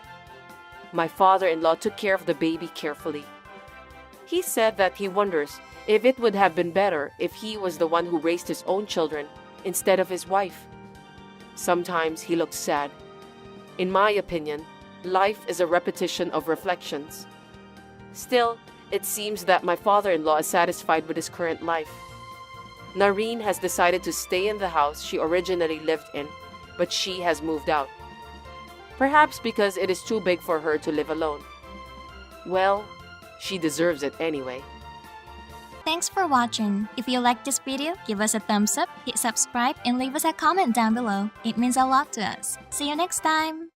My father-in-law took care of the baby carefully. He said that he wonders if it would have been better if he was the one who raised his own children instead of his wife. Sometimes he looks sad. In my opinion, life is a repetition of reflections. Still, it seems that my father-in-law is satisfied with his current life. Nareen has decided to stay in the house she originally lived in, but she has moved out. Perhaps because it is too big for her to live alone. Well, she deserves it anyway. Thanks for watching. If you liked this video, give us a thumbs up, hit subscribe, and leave us a comment down below. It means a lot to us. See you next time!